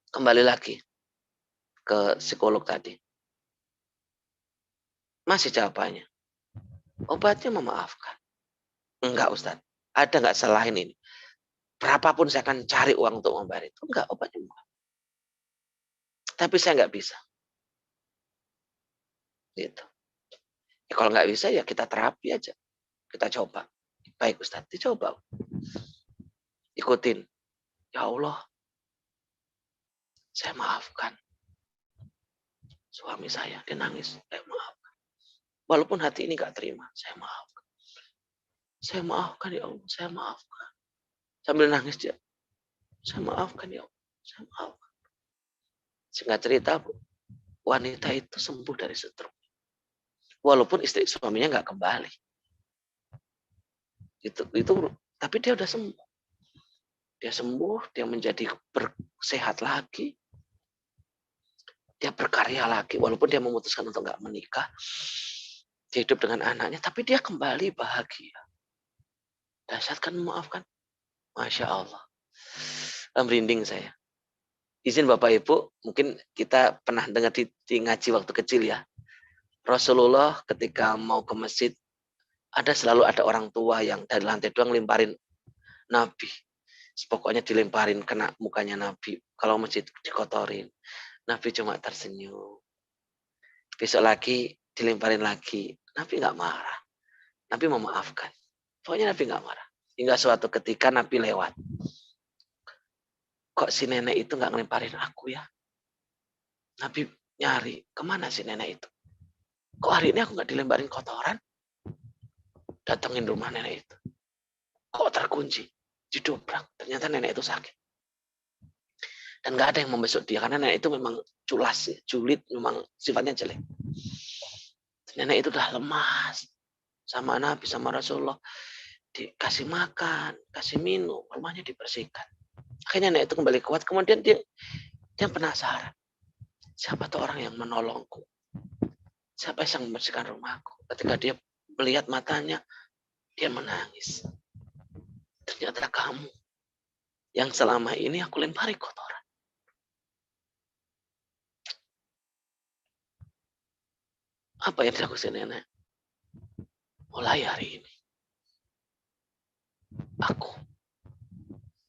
Kembali lagi ke psikolog tadi. Masih jawabannya. Obatnya memaafkan. Enggak, Ustaz. Ada nggak selain ini? Berapapun saya akan cari uang untuk membayar itu. Enggak, obatnya memaafkan. Tapi saya nggak bisa. Gitu. Ya, kalau nggak bisa ya kita terapi aja. Kita coba. Baik Ustaz, dicoba. Ikutin. Ya Allah, saya maafkan suami saya. Dia nangis. Saya maafkan. Walaupun hati ini nggak terima. Saya maafkan. Saya maafkan ya Allah. Saya maafkan. Sambil nangis dia. Saya maafkan ya Allah. Saya maafkan. Singkat cerita, Bu, wanita itu sembuh dari stroke. Walaupun istri suaminya nggak kembali. Itu tapi dia udah sembuh. Dia sembuh, dia menjadi sehat lagi, dia berkarya lagi, walaupun dia memutuskan untuk nggak menikah, dia hidup dengan anaknya, tapi dia kembali bahagia. Dahsyat kan memaafkan, masya Allah. Merinding saya. Izin Bapak Ibu, mungkin kita pernah dengar di ngaji waktu kecil ya. Rasulullah ketika mau ke masjid, selalu ada orang tua yang dari lantai 2 ngelimparin Nabi. Pokoknya dilemparin kena mukanya Nabi. Kalau masjid dikotorin. Nabi cuma tersenyum. Besok lagi dilemparin lagi. Nabi nggak marah. Nabi memaafkan. Pokoknya Nabi nggak marah. Hingga suatu ketika Nabi lewat. Kok si nenek itu nggak ngelemparin aku ya? Nabi nyari. Kemana si nenek itu? Kok hari ini aku nggak dilemparin kotoran? Datengin rumah nenek itu. Kok terkunci? Didobrak. Ternyata nenek itu sakit. Dan nggak ada yang membesuk dia. Karena nenek itu memang culas, julid, memang sifatnya jelek. Nenek itu udah lemas. Sama Nabi, sama Rasulullah. Dikasih makan, kasih minum, rumahnya dibersihkan. Akhirnya nenek itu kembali kuat. Kemudian dia penasaran. Siapa tuh orang yang menolongku? Siapa yang membersihkan rumahku? Ketika dia melihat matanya, dia menangis. Ternyata kamu yang selama ini aku lempari kotoran. Apa yang dilakukan nenek? Mulai hari ini, aku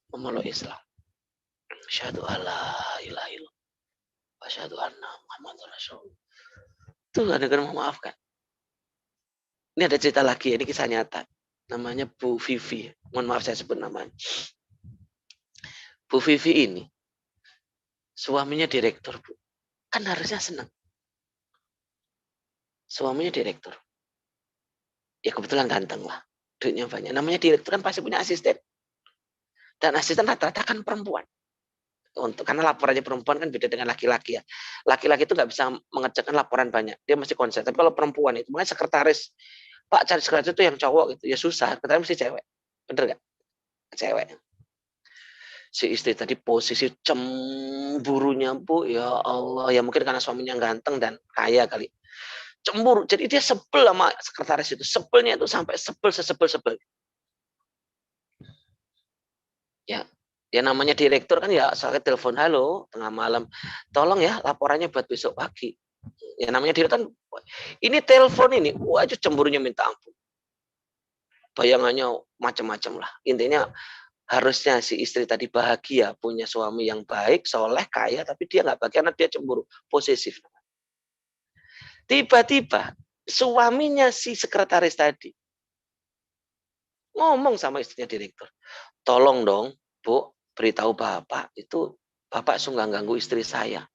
memeluk Islam. Asyhadu alla ilaha illallah. Asyhadu anna Muhammadar Rasulullah. Itu gara-gara memaafkan. Ini ada cerita lagi, ini kisah nyata. Namanya Bu Vivi. Mohon maaf saya sebut namanya. Bu Vivi ini, suaminya direktur, Bu. Kan harusnya senang. Suaminya direktur. Ya kebetulan ganteng lah. Duitnya banyak. Namanya direktur kan pasti punya asisten. Dan asisten rata-rata kan perempuan. Karena laporannya perempuan kan beda dengan laki-laki ya. Laki-laki itu nggak bisa mengerjakan laporan banyak. Dia mesti konsen. Tapi kalau perempuan itu, makanya sekretaris. Pak cari sekretaris itu yang cowok gitu. Ya susah. Sekretaris mesti cewek. Bener nggak? Cewek. Si istri tadi posisi cemburunya, Bu, ya Allah, ya mungkin karena suaminya ganteng dan kaya kali. Cemburu, jadi dia sebel sama sekretaris itu. Sebelnya itu sampai sebel. Ya, ya namanya direktur kan ya, soalnya telepon, halo, tengah malam. Tolong ya laporannya buat besok pagi. Ya namanya direktur kan, ini telepon ini, wah itu cemburunya minta ampun. Bayangannya macam-macam lah. Intinya harusnya si istri tadi bahagia, punya suami yang baik, soleh, kaya, tapi dia nggak bahagia karena dia cemburu, posesif. Tiba-tiba suaminya si sekretaris tadi ngomong sama istrinya direktur, tolong dong Bu, beritahu Bapak, itu Bapak suka ganggu istri saya.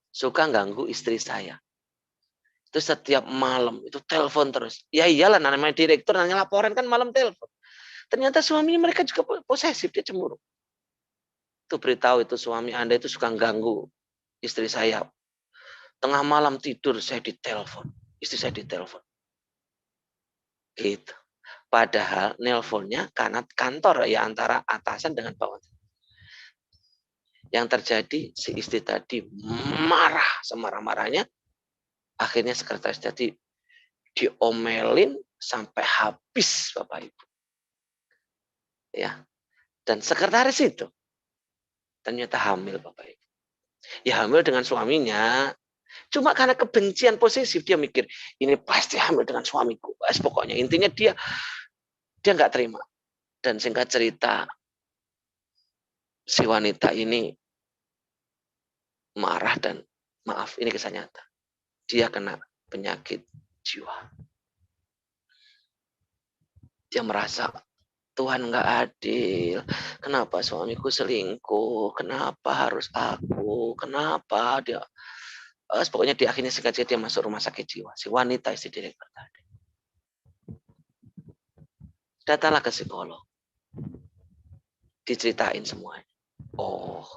Suka ganggu istri saya. Itu setiap malam, itu telepon terus. Ya iyalah, namanya direktur, nanya laporan kan malam telepon. Ternyata suaminya mereka juga posesif, dia cemburu. Itu beritahu itu suami Anda itu suka ganggu istri saya. Tengah malam tidur saya ditelepon. Istri saya ditelepon. Gitu. Padahal nelponnya karena kantor ya antara atasan dengan bawahan. Yang terjadi si istri tadi marah semarah-marahnya. Akhirnya sekretaris tadi diomelin sampai habis Bapak Ibu. Ya. Dan sekretaris itu ternyata hamil Bapak Ibu. Ya hamil dengan suaminya. Cuma karena kebencian posesif dia mikir ini pasti hamil dengan suamiku. Pokoknya intinya dia nggak terima. Dan singkat cerita si wanita ini marah dan maaf ini kisah nyata. Dia kena penyakit jiwa. Dia merasa Tuhan nggak adil. Kenapa suamiku selingkuh? Kenapa harus aku? Kenapa dia? Pokoknya di akhirnya singkat cerita dia masuk rumah sakit jiwa. Si wanita istri direktur tadi. Datanglah ke psikolog. Diceritain semuanya. Oh,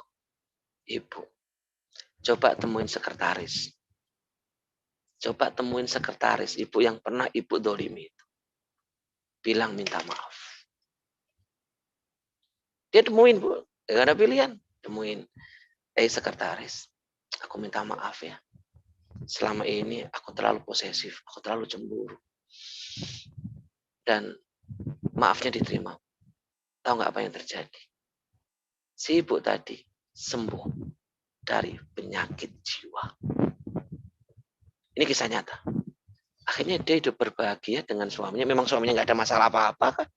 ibu. Coba temuin sekretaris. Coba temuin sekretaris ibu yang pernah ibu dolimi itu. Bilang minta maaf. Dia temuin, Bu. Gak ada pilihan. Temuin. Sekretaris. Aku minta maaf ya. Selama ini aku terlalu posesif. Aku terlalu cemburu. Dan maafnya diterima. Tahu nggak apa yang terjadi? Si ibu tadi sembuh dari penyakit jiwa. Ini kisah nyata. Akhirnya dia hidup berbahagia dengan suaminya. Memang suaminya nggak ada masalah apa-apa kan?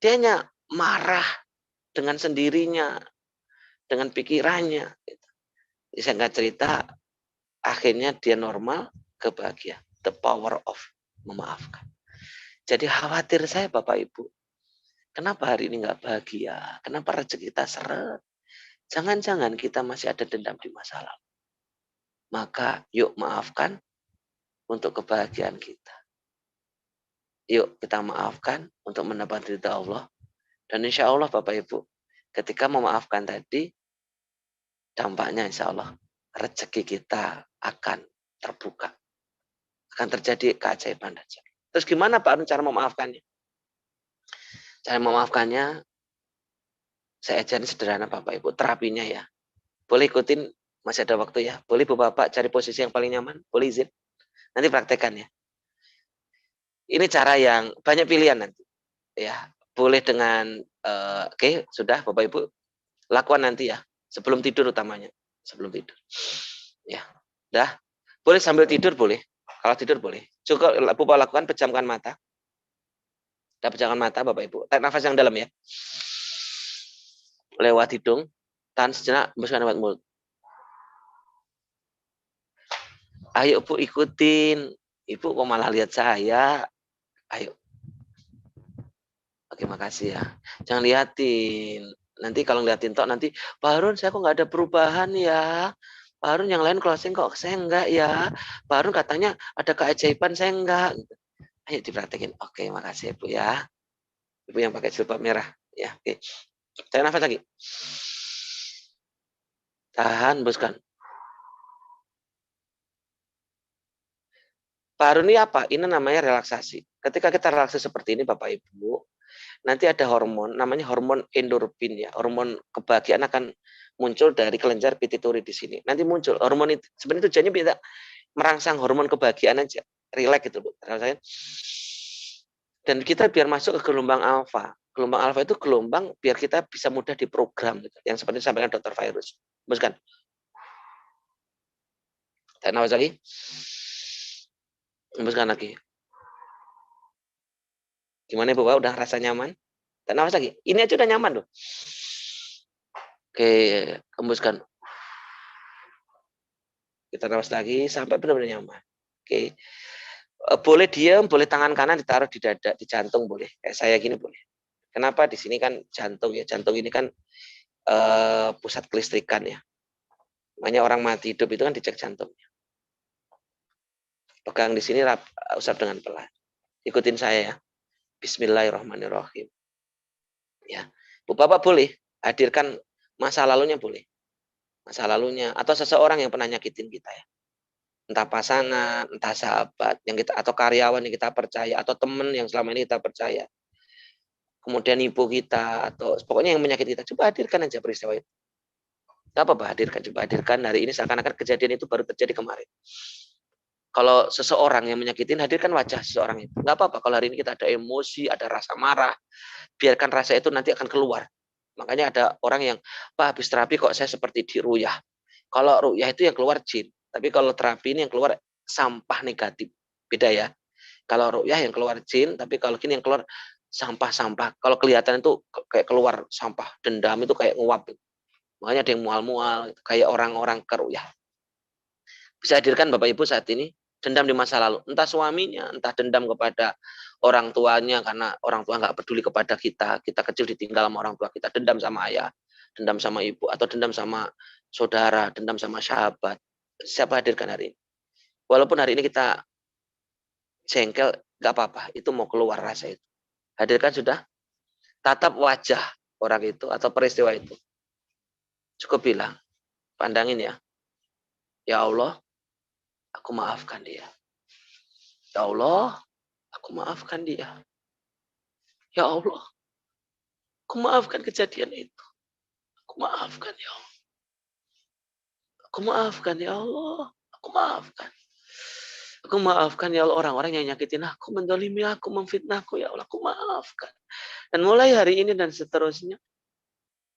Dia hanya marah dengan sendirinya, dengan pikirannya. Saya nggak cerita, akhirnya dia normal, kebahagiaan. The power of memaafkan. Jadi khawatir saya Bapak Ibu. Kenapa hari ini nggak bahagia? Kenapa rezeki kita seret? Jangan-jangan kita masih ada dendam di masa lalu. Maka yuk maafkan untuk kebahagiaan kita. Yuk kita maafkan untuk mendapat ridha Allah. Dan insya Allah Bapak Ibu, ketika memaafkan tadi, dampaknya insya Allah rezeki kita akan terbuka. Akan terjadi keajaiban rezeki. Terus gimana Pak cara memaafkannya? Cara memaafkannya, saya ajarin sederhana Bapak Ibu, terapinya ya. Boleh ikutin, masih ada waktu ya. Boleh Bapak cari posisi yang paling nyaman, boleh izin. Nanti praktekkan ya. Ini cara yang banyak pilihan nanti. Ya, boleh dengan oke, sudah Bapak Ibu lakukan nanti ya. Sebelum tidur utamanya. Sebelum tidur. Ya, dah. Boleh sambil tidur boleh. Kalau tidur boleh. Cukup Bapak lakukan pejamkan mata. Dah pejamkan mata Bapak Ibu. Tarik nafas yang dalam ya. Lewat hidung, tahan sejenak, hembuskan lewat mulut. Ayo Bu ikutin. Ibu kok malah lihat saya. Ayo. Oke, makasih ya. Jangan liatin. Nanti kalau ngeliatin tok nanti, Pak Harun saya kok nggak ada perubahan ya. Pak Harun yang lain closing kok saya enggak ya. Pak Harun katanya ada keajaiban saya enggak. Ayo dipraktekin. Oke, makasih Bu ya. Ibu yang pakai jilbab merah. Ya, oke. Tarik nafas lagi. Tahan, hembuskan. Pak Harun ini apa? Ini namanya relaksasi. Ketika kita relaksasi seperti ini Bapak Ibu, nanti ada hormon, namanya hormon endorfin ya. Hormon kebahagiaan akan muncul dari kelenjar pituitari di sini. Nanti muncul hormon itu. Sebenarnya tujuannya kita merangsang hormon kebahagiaan aja. Relax gitu, Bu. Dan kita biar masuk ke gelombang alfa. Gelombang alfa itu gelombang biar kita bisa mudah diprogram gitu. Yang seperti disampaikan Dr. Virus. Hembuskan. Tarik nafas lagi. Hembuskan lagi. Gimana Bu? Udah rasa nyaman? Tarik nafas lagi. Ini aja udah nyaman loh. Oke, hembuskan. Kita nafas lagi sampai benar-benar nyaman. Oke. Boleh diam, boleh tangan kanan ditaruh di dada, di jantung boleh. Kayak saya gini boleh. Kenapa? Di sini kan jantung ya. Jantung ini kan pusat kelistrikan ya. Makanya orang mati hidup itu kan dicek jantungnya. Pegang di sini, usap dengan pelan. Ikutin saya ya. Bismillahirrahmanirrahim. Ya, Bu Bapak boleh hadirkan masa lalunya boleh. Masa lalunya atau seseorang yang pernah nyakitin kita ya. Entah pasangan, entah sahabat yang kita atau karyawan yang kita percaya atau teman yang selama ini kita percaya. Kemudian ibu kita atau pokoknya yang menyakiti kita, coba hadirkan aja peristiwa itu. Gak apa-apa hadirkan, coba hadirkan hari ini seakan-akan kejadian itu baru terjadi kemarin. Kalau seseorang yang menyakitin, hadirkan wajah seseorang itu. Nggak apa-apa kalau hari ini kita ada emosi, ada rasa marah, biarkan rasa itu nanti akan keluar. Makanya ada orang yang, Pak habis terapi kok saya seperti diruyah. Kalau ru'yah itu yang keluar jin. Tapi kalau terapi ini yang keluar sampah negatif. Beda ya. Kalau ru'yah yang keluar jin, tapi kalau gini yang keluar sampah-sampah. Kalau kelihatan itu kayak keluar sampah. Dendam itu kayak nguap. Makanya ada yang mual-mual. Kayak orang-orang ke ru'yah. Bisa hadirkan Bapak Ibu saat ini dendam di masa lalu. Entah suaminya, entah dendam kepada orang tuanya karena orang tua nggak peduli kepada kita. Kita kecil ditinggal sama orang tua kita. Dendam sama ayah, dendam sama ibu, atau dendam sama saudara, dendam sama sahabat. Siapa hadirkan hari ini? Walaupun hari ini kita jengkel, nggak apa-apa. Itu mau keluar rasa itu. Hadirkan sudah. Tatap wajah orang itu atau peristiwa itu. Cukup bilang, pandangin ya. Ya Allah, aku maafkan dia. Ya Allah, aku maafkan dia. Ya Allah, aku maafkan kejadian itu. Aku maafkan ya Allah. Aku maafkan ya Allah. Aku maafkan. Aku maafkan ya Allah orang-orang yang nyakitin aku, mendolimi aku, memfitnahku ya Allah. Aku maafkan. Dan mulai hari ini dan seterusnya,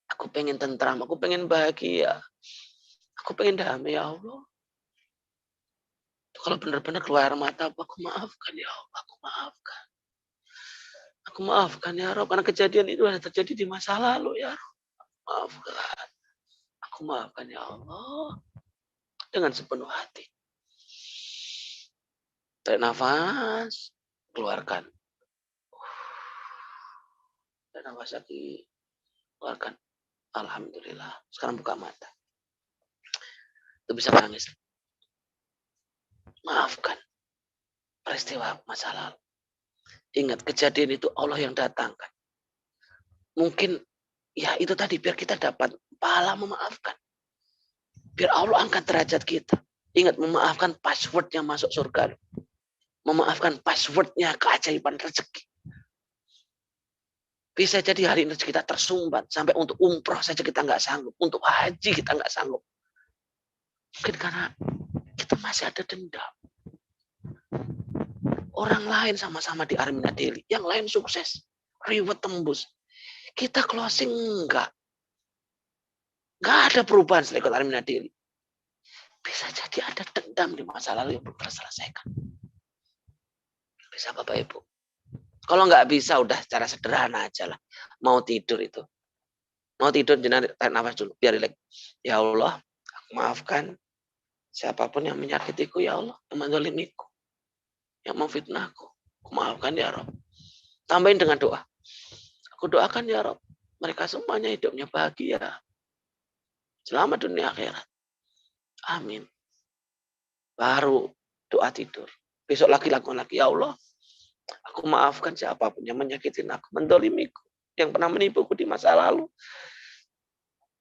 aku pengen tentram, aku pengen bahagia. Aku pengen damai ya Allah. Kalau benar-benar keluar mata, aku maafkan ya Allah. Aku maafkan. Aku maafkan ya Rob, karena kejadian itu sudah terjadi di masa lalu ya Rob. Maafkan. Aku maafkan ya Allah. Dengan sepenuh hati. Tarik nafas, keluarkan. Tarik nafas lagi, keluarkan. Alhamdulillah. Sekarang buka mata. Itu bisa menangis. Maafkan peristiwa masa lalu. Ingat, kejadian itu Allah yang datangkan. Mungkin, ya itu tadi, biar kita dapat pahala memaafkan. Biar Allah angkat derajat kita. Ingat, memaafkan passwordnya masuk surga. Memaafkan passwordnya keajaiban rezeki. Bisa jadi hari ini kita tersumbat. Sampai untuk umroh saja kita nggak sanggup. Untuk haji kita nggak sanggup. Mungkin karena kita masih ada dendam. Orang lain sama-sama di Armina Daily. Yang lain sukses. Reward tembus. Kita closing enggak. Enggak ada perubahan setelah ikut Armina Daily. Bisa jadi ada dendam di masa lalu yang belum terselesaikan. Bisa Bapak Ibu. Kalau nggak bisa, udah secara sederhana aja lah. Mau tidur itu. Mau tidur, jangan tarik nafas dulu. Biar rileks. Ya Allah, aku maafkan siapapun yang menyakitiku, ya Allah. Yang menzalimiku. Yang memfitnahku. Aku maafkan ya Rob. Tambahin dengan doa. Aku doakan ya Rob. Mereka semuanya hidupnya bahagia. Selamat dunia akhirat. Amin. Baru doa tidur. Besok lagi lakukan lagi. Ya Allah, aku maafkan siapapun yang menyakitin aku, mendolimiku, yang pernah menipuku di masa lalu.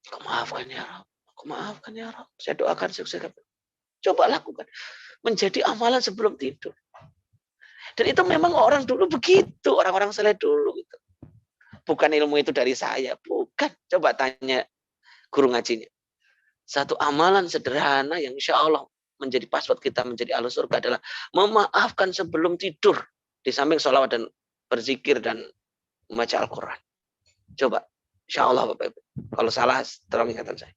Aku maafkan ya Rob. Aku maafkan ya Rob. Saya doakan sukses. Coba lakukan. Menjadi amalan sebelum tidur. Dan itu memang orang dulu begitu. Orang-orang saleh dulu. Gitu. Bukan ilmu itu dari saya. Bukan. Coba tanya guru ngajinya. Satu amalan sederhana yang insya Allah menjadi password kita menjadi ahli surga adalah memaafkan sebelum tidur. Di samping sholawat dan berzikir dan membaca Al-Quran. Coba. Insya Allah Bapak Ibu. Kalau salah, tolong ingatan saya.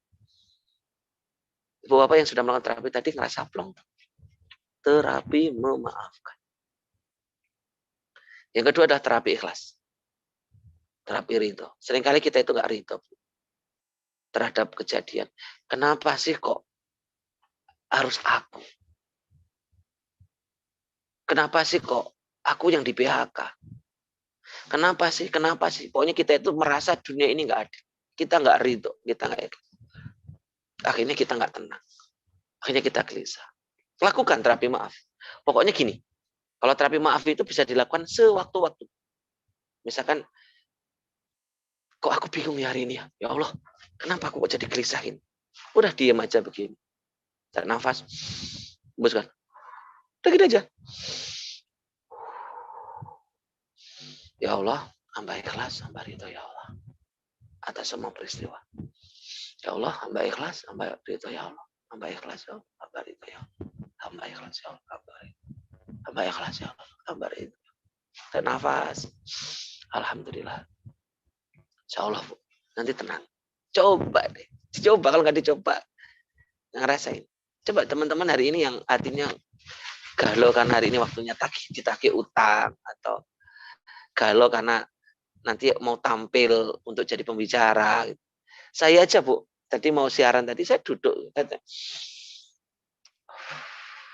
Ibu Bapak yang sudah melakukan terapi tadi ngerasa plong. Terapi memaafkan. Yang kedua adalah terapi ikhlas. Terapi ridho. Seringkali kita itu nggak ridho terhadap kejadian. Kenapa sih kok harus aku? Kenapa sih kok aku yang di PHK? Kenapa sih? Kenapa sih? Pokoknya kita itu merasa dunia ini nggak ada. Kita nggak ridho. Kita nggak ikhlas. Akhirnya kita nggak tenang. Akhirnya kita gelisah. Lakukan terapi maaf. Pokoknya gini. Kalau terapi maaf itu bisa dilakukan sewaktu-waktu. Misalkan, kok aku bingung ya hari ini ya? Ya Allah, kenapa aku kok jadi gelisahin? Udah diam aja begini. Tarik nafas. Hembuskan. Udah gitu aja. Ya Allah, hamba ikhlas, hamba ridho ya Allah. Atas semua peristiwa. Ya Allah, hamba ikhlas, hamba ridho ya Allah. Hamba ikhlas ya Allah, hamba ridho ya Allah. Hamba ikhlas ya Allah, hamba ridho. Hamba ikhlas ya Allah, hamba ridho. Tarik nafas. Alhamdulillah. Insya Allah, Bu. Nanti tenang. Coba deh. Coba, kalau nggak dicoba, ngerasain. Coba teman-teman hari ini yang artinya galau karena hari ini waktunya ditagih utang, atau galau karena nanti mau tampil untuk jadi pembicara. Saya aja Bu, tadi mau siaran tadi saya duduk,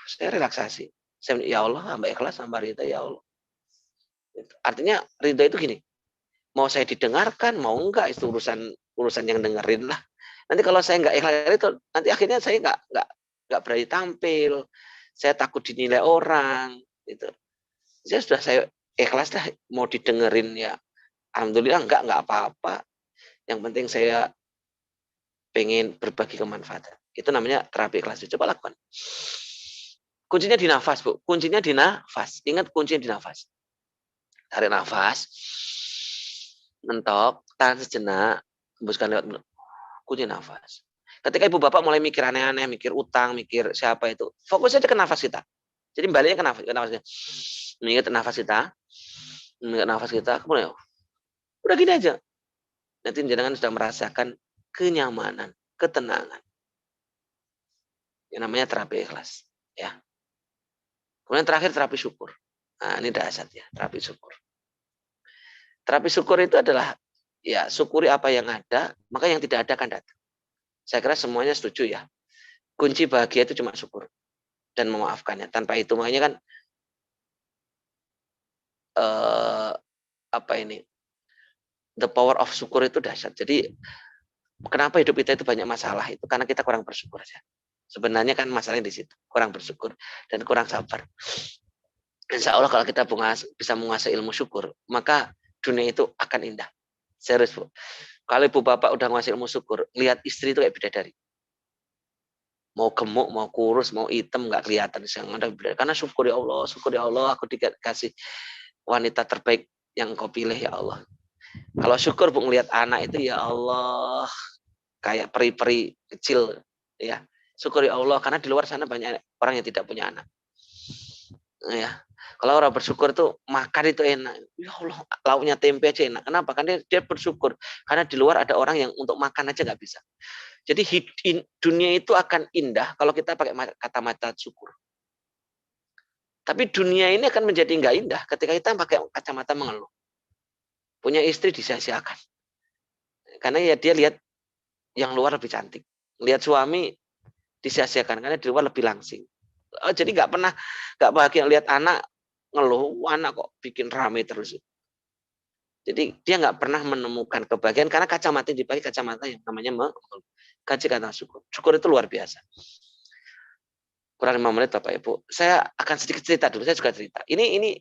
saya relaksasi. Saya ya Allah, hamba ikhlas, hamba ridha ya Allah. Artinya ridha itu gini, mau saya didengarkan, mau enggak itu urusan yang dengerin lah. Nanti kalau saya enggak ikhlas itu, nanti akhirnya saya enggak berani tampil. Saya takut dinilai orang, gitu. Saya ikhlas lah, mau didengerin ya. Alhamdulillah enggak apa-apa. Yang penting saya pengen berbagi kemanfaatan. Itu namanya terapi ikhlas. Coba lakukan. Kuncinya di nafas, Bu. Kuncinya di nafas. Ingat kuncinya di nafas. Tarik nafas. Mentok, tahan sejenak, hembuskan lewat mulut. Kunci nafas. Ketika ibu bapak mulai mikir aneh-aneh, mikir utang, mikir siapa itu, fokus aja ke nafas kita. Jadi baliknya ke nafas kita. Mengingat nafas kita, kemudian udah gini aja. Nanti jangan sudah merasakan kenyamanan, ketenangan. Yang namanya terapi ikhlas, ya. Kemudian terakhir terapi syukur. Nah, ini dahsyat ya, terapi syukur. Terapi syukur itu adalah ya syukuri apa yang ada, maka yang tidak ada akan datang. Saya kira semuanya setuju ya. Kunci bahagia itu cuma syukur dan memaafkannya. Tanpa itu makanya kan apa ini? The power of syukur itu dahsyat. Jadi kenapa hidup kita itu banyak masalah itu karena kita kurang bersyukur saja. Sebenarnya kan masalahnya di situ, kurang bersyukur dan kurang sabar. Insya Allah kalau kita bisa menguasai ilmu syukur, maka dunia itu akan indah. Serius Bu. Kalau ibu bapak udah menguasai ilmu syukur, lihat istri itu kayak bidadari. Mau gemuk, mau kurus, mau hitam, nggak kelihatan. Karena syukur ya Allah, aku dikasih wanita terbaik yang kau pilih ya Allah. Kalau syukur Bu ngelihat anak itu ya Allah, kayak peri-peri kecil ya. Syukur ya Allah, karena di luar sana banyak orang yang tidak punya anak. Ya. Kalau orang bersyukur tuh makan itu enak. Ya Allah, lauknya tempe aja enak. Kenapa? Karena dia bersyukur. Karena di luar ada orang yang untuk makan aja nggak bisa. Jadi dunia itu akan indah kalau kita pakai kacamata syukur. Tapi dunia ini akan menjadi nggak indah ketika kita pakai kacamata mengeluh. Punya istri disia-siakan. Karena ya dia lihat yang luar lebih cantik. Lihat suami disia-siakan karena di luar lebih langsing. Jadi nggak bahagia lihat anak ngeluh, anak kok bikin rame terus. Jadi dia nggak pernah menemukan kebahagiaan karena kacamata yang dipakai kacamata yang namanya kata syukur. Syukur itu luar biasa. Kurang 5 menit Bapak Ibu. Saya akan sedikit cerita dulu. Saya juga cerita. Ini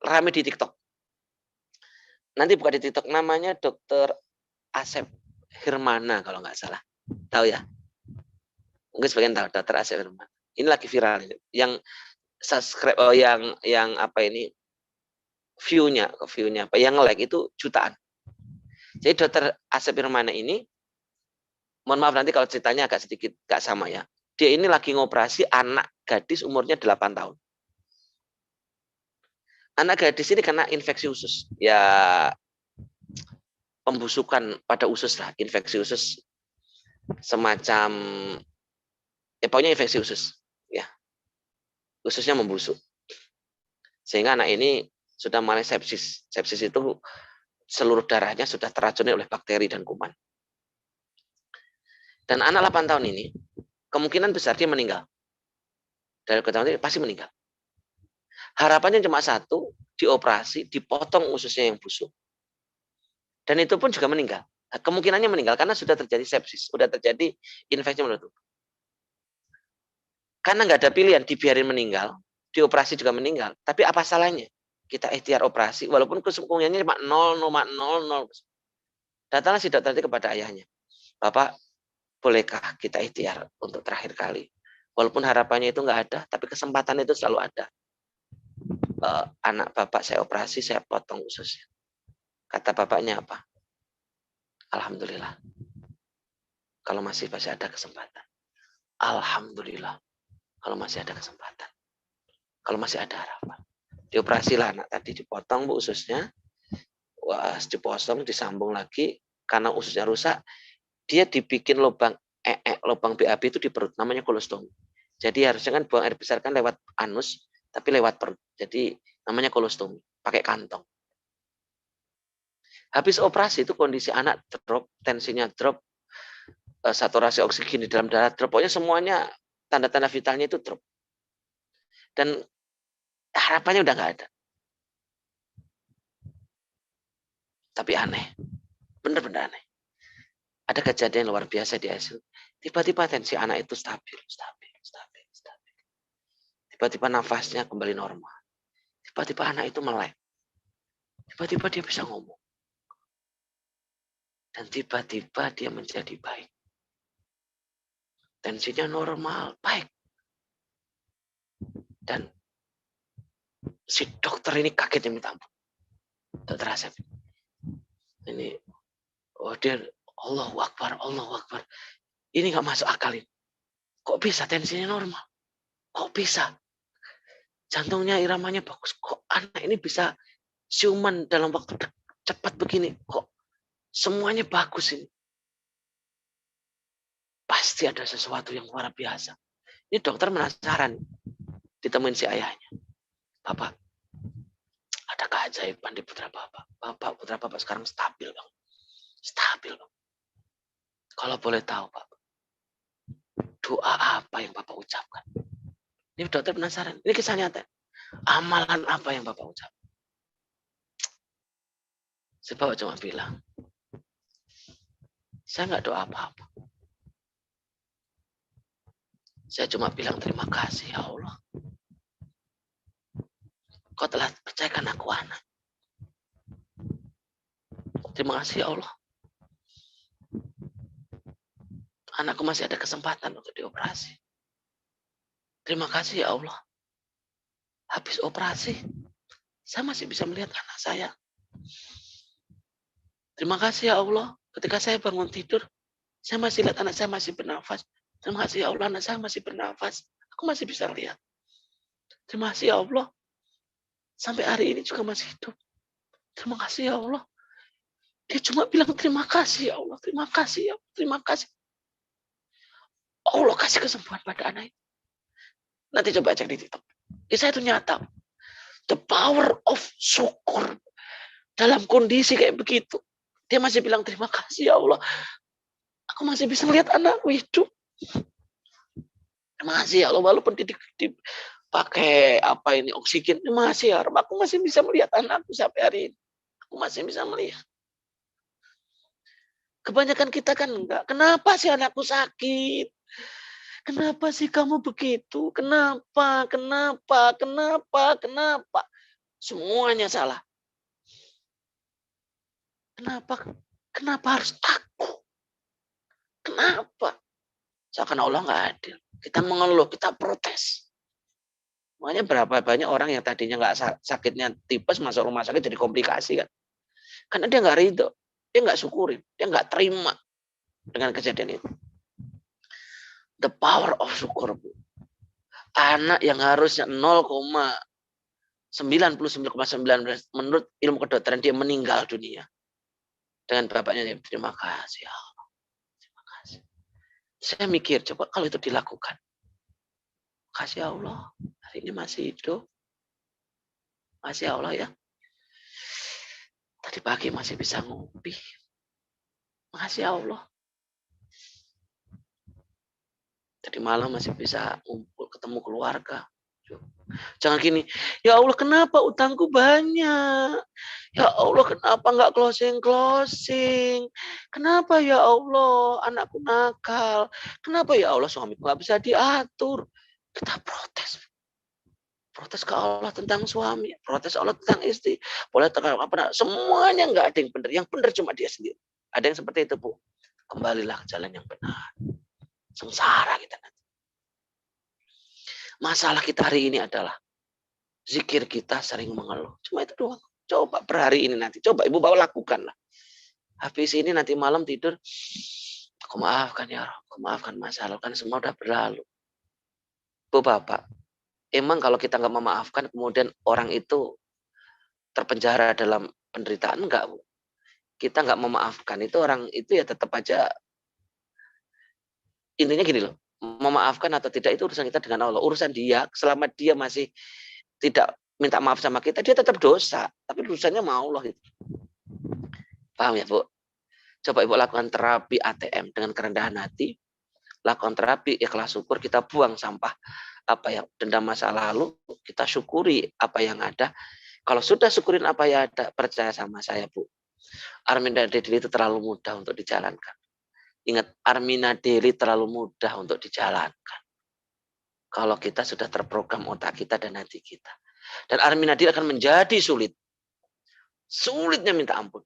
rame di TikTok. Nanti buka di TikTok namanya Dr. Asep Hirmana kalau nggak salah. Tahu ya? Mungkin sebagian tahu Dr. Asep Hirmana. Ini lagi viral ini. Yang subscribe yang apa ini view-nya apa yang like itu jutaan. Jadi Dr. Asep Hirmana ini, mohon maaf nanti kalau ceritanya agak sedikit gak sama ya. Dia ini lagi ngoperasi anak gadis umurnya 8 tahun. Anak gadis ini kena infeksi usus. Ya pembusukan pada usus lah, infeksi usus semacam ya pokoknya infeksi usus ya. Ususnya membusuk. Sehingga anak ini sudah mulai sepsis. Sepsis itu seluruh darahnya sudah teracuni oleh bakteri dan kuman. Dan anak 8 tahun ini kemungkinan besar dia meninggal. Dari ketahuan pasti meninggal. Harapannya cuma satu, dioperasi, dipotong ususnya yang busuk. Dan itu pun juga meninggal. Kemungkinannya meninggal karena sudah terjadi sepsis, sudah terjadi infeksi menutup. Karena nggak ada pilihan, dibiarin meninggal, dioperasi juga meninggal. Tapi apa salahnya? Kita ikhtiar operasi, walaupun kemungkinannya cuma 0,00. Datanglah si dokter itu kepada ayahnya. Bapak, bolehkah kita ikhtiar untuk terakhir kali? Walaupun harapannya itu nggak ada, tapi kesempatan itu selalu ada. Anak bapak saya operasi, saya potong ususnya. Kata bapaknya apa? Alhamdulillah. Kalau masih ada kesempatan. Alhamdulillah. Kalau masih ada kesempatan. Kalau masih ada harapan. Dioperasi lah anak tadi, dipotong Bu ususnya. Wah, dipotong, disambung lagi. Karena ususnya rusak, dia dibikin lubang lubang BAB itu di perut, namanya kolostomi. Jadi harusnya kan buang air besar kan lewat anus, tapi lewat perut. Jadi namanya kolostomi, pakai kantong. Habis operasi itu kondisi anak drop, tensinya drop, saturasi oksigen di dalam darah drop, pokoknya semuanya tanda-tanda vitalnya itu drop. Dan harapannya udah nggak ada. Tapi aneh, bener-bener aneh. Ada kejadian luar biasa di ICU. Tiba-tiba tensi anak itu stabil. Tiba-tiba nafasnya kembali normal. Tiba-tiba anak itu melek. Tiba-tiba dia bisa ngomong. Dan tiba-tiba dia menjadi baik. Tensinya normal, baik. Dan si dokter ini kagetnya minta ampun. Dokter Asep. Ini, dia Allahu Akbar. Ini nggak masuk akal ini. Kok bisa tensinya normal? Kok bisa? Jantungnya iramanya bagus. Kok anak ini bisa siuman dalam waktu cepat begini? Kok semuanya bagus ini? Pasti ada sesuatu yang luar biasa. Ini dokter penasaran. Ditemuin si ayahnya. Bapak, ada keajaiban di putra Bapak. Putra Bapak sekarang stabil, Bang. Stabil, Bang. Kalau boleh tahu, Pak, doa apa yang Bapak ucapkan? Ini dokter penasaran. Ini kisah nyata. Amalan apa yang Bapak ucapkan? Si Bapak cuma bilang, saya nggak doa apa-apa. Saya cuma bilang terima kasih ya Allah. Kau telah percayakan aku anak. Terima kasih ya Allah. Anakku masih ada kesempatan untuk dioperasi. Terima kasih ya Allah. Habis operasi, saya masih bisa melihat anak saya. Terima kasih ya Allah. Ketika saya bangun tidur, saya masih lihat anak saya masih bernafas. Terima kasih ya Allah, anak saya masih bernafas. Aku masih bisa lihat. Terima kasih ya Allah. Sampai hari ini juga masih hidup. Terima kasih ya Allah. Dia cuma bilang terima kasih ya Allah. Terima kasih ya Allah. Terima kasih. Allah kasih kesembuhan pada anak itu. Nanti coba cek di TikTok. Kisah itu nyata. The power of syukur. Dalam kondisi kayak begitu. Dia masih bilang terima kasih ya Allah. Aku masih bisa melihat anakku hidup. Terima kasih ya Allah. Walaupun pakai apa ini oksigen. Terima kasih ya Allah. Aku masih bisa melihat anakku sampai hari ini. Aku masih bisa melihat. Kebanyakan kita kan enggak. Kenapa sih anakku sakit? Kenapa sih kamu begitu? Kenapa? Semuanya salah. Kenapa harus aku? Kenapa? Seakan Allah nggak adil. Kita mengeluh, kita protes. Makanya berapa banyak orang yang tadinya nggak sakitnya tipes masuk rumah sakit jadi komplikasi kan? Karena dia nggak ridho, dia nggak syukurin, dia nggak terima dengan kejadian itu. The power of syukur, Bu. Anak yang harusnya 0,99,9 menurut ilmu kedokteran dia meninggal dunia. Dengan bapaknya terima kasih ya Allah. Terima kasih. Saya mikir coba kalau itu dilakukan. Kasih Allah, hari ini masih hidup. Masih Allah ya. Tadi pagi masih bisa ngopi. Makasih Allah. Tadi malam masih bisa ngumpul ketemu keluarga. Jangan gini, ya Allah kenapa utangku banyak? Ya Allah kenapa nggak closing? Kenapa ya Allah anakku nakal? Kenapa ya Allah suamiku nggak bisa diatur? Kita protes. Protes ke Allah tentang suami, protes Allah tentang istri, boleh tentang apa? Semuanya nggak ada yang benar. Yang benar cuma dia sendiri. Ada yang seperti itu, Bu. Kembalilah ke jalan yang benar. Sengsara kita nanti. Masalah kita hari ini adalah zikir kita sering mengeluh. Cuma itu doang. Coba per hari ini nanti. Coba Ibu bawa lakukan lah. Habis ini nanti malam tidur. Aku maafkan ya Rob. Aku maafkan masalah. Kan semua udah berlalu. Bu Bapak. Emang kalau kita nggak memaafkan kemudian orang itu terpenjara dalam penderitaan enggak, Bu. Kita nggak memaafkan itu orang itu ya tetap aja intinya gini loh, memaafkan atau tidak itu urusan kita dengan Allah. Urusan dia, selama dia masih tidak minta maaf sama kita, dia tetap dosa. Tapi urusannya sama Allah gitu. Paham ya, Bu? Coba Ibu lakukan terapi ATM dengan kerendahan hati, lakukan terapi ikhlas syukur, kita buang sampah apa yang dendam masa lalu, kita syukuri apa yang ada. Kalau sudah syukurin apa yang ada, percaya sama saya, Bu. Armina Daily itu terlalu mudah untuk dijalankan. Ingat, Armina Daily terlalu mudah untuk dijalankan. Kalau kita sudah terprogram otak kita dan hati kita. Dan Armina Daily akan menjadi sulit. Sulitnya minta ampun.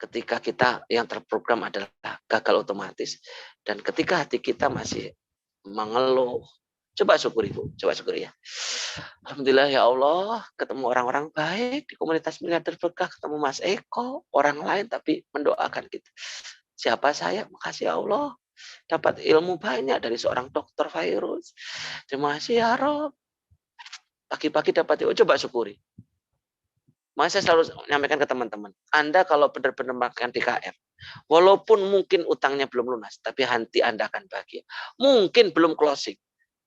Ketika kita yang terprogram adalah gagal otomatis. Dan ketika hati kita masih mengeluh. Coba syukuri, Bu. Coba syukuri ya. Alhamdulillah ya Allah, ketemu orang-orang baik di komunitas miliarder berkah, ketemu Mas Eko, orang lain tapi mendoakan kita. Siapa saya? Makasih ya Allah. Dapat ilmu banyak dari seorang dokter virus. Terima kasih ya Rob. Pagi-pagi dapat ilmu, coba syukuri. Makanya saya selalu menyampaikan ke teman-teman, Anda kalau benar-benar makan DKM, walaupun mungkin utangnya belum lunas, tapi hati Anda akan bahagia. Mungkin belum closing,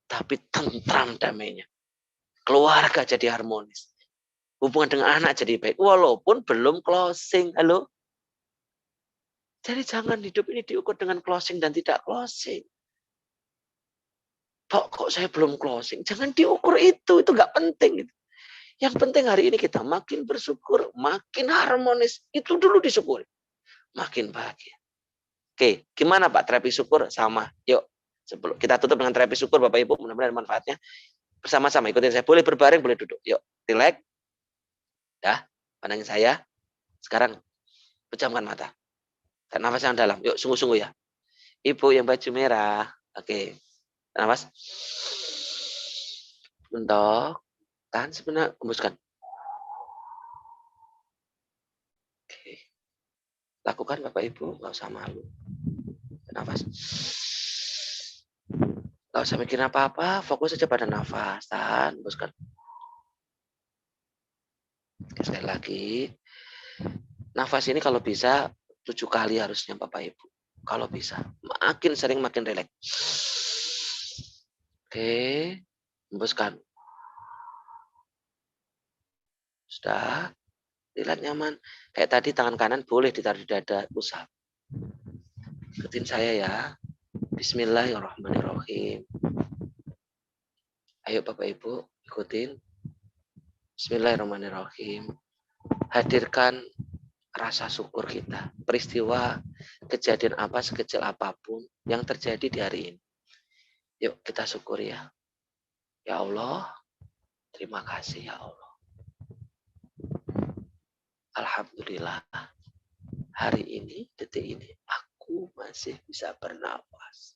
tapi tentram damainya. Keluarga jadi harmonis. Hubungan dengan anak jadi baik, walaupun belum closing. Halo? Jadi jangan hidup ini diukur dengan closing dan tidak closing. Kok saya belum closing? Jangan diukur itu nggak penting. Yang penting hari ini kita makin bersyukur, makin harmonis. Itu dulu disyukuri. Makin bahagia. Oke, gimana Pak terapi syukur? Sama. Yuk, sebelum kita tutup dengan terapi syukur Bapak Ibu, mudah-mudahan manfaatnya. Bersama-sama ikutin saya. Boleh berbaring, boleh duduk. Yuk, relax. Ya, pandangin saya. Sekarang pejamkan mata. Tarik nafas yang dalam. Yuk, sungguh-sungguh ya. Ibu yang baju merah. Oke. Nafas. Bentuk. Tahan sebentar. Hembuskan. Oke. Lakukan Bapak Ibu. Nggak usah malu. Nafas. Nggak usah mikir apa-apa. Fokus saja pada nafas. Tahan. Hembuskan. Oke, sekali lagi. Nafas ini kalau bisa 7 kali harusnya Bapak Ibu. Kalau bisa. Makin sering makin rileks. Oke. Hembuskan. Sudah. Relax nyaman. Kayak tadi tangan kanan boleh ditaruh di dada. Usap. Ikutin saya ya. Bismillahirrahmanirrahim. Ayo Bapak Ibu ikutin. Bismillahirrahmanirrahim. Hadirkan rasa syukur kita. Peristiwa kejadian apa sekecil apapun yang terjadi di hari ini. Yuk kita syukuri ya. Ya Allah, terima kasih ya Allah. Alhamdulillah, hari ini, detik ini, aku masih bisa bernafas.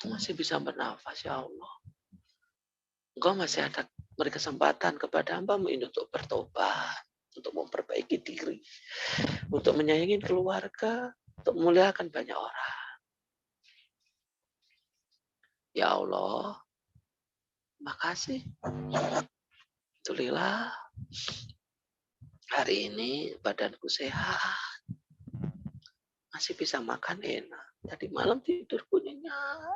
Masih bisa bernafas ya Allah. Engkau masih ada beri kesempatan kepada hamba-Mu ini untuk bertobat, untuk memperbaiki diri, untuk menyayangi keluarga, untuk memuliakan banyak orang. Ya Allah, makasih. Alhamdulillah. Hari ini badanku sehat. Masih bisa makan enak. Tadi malam tidurku nyenyak.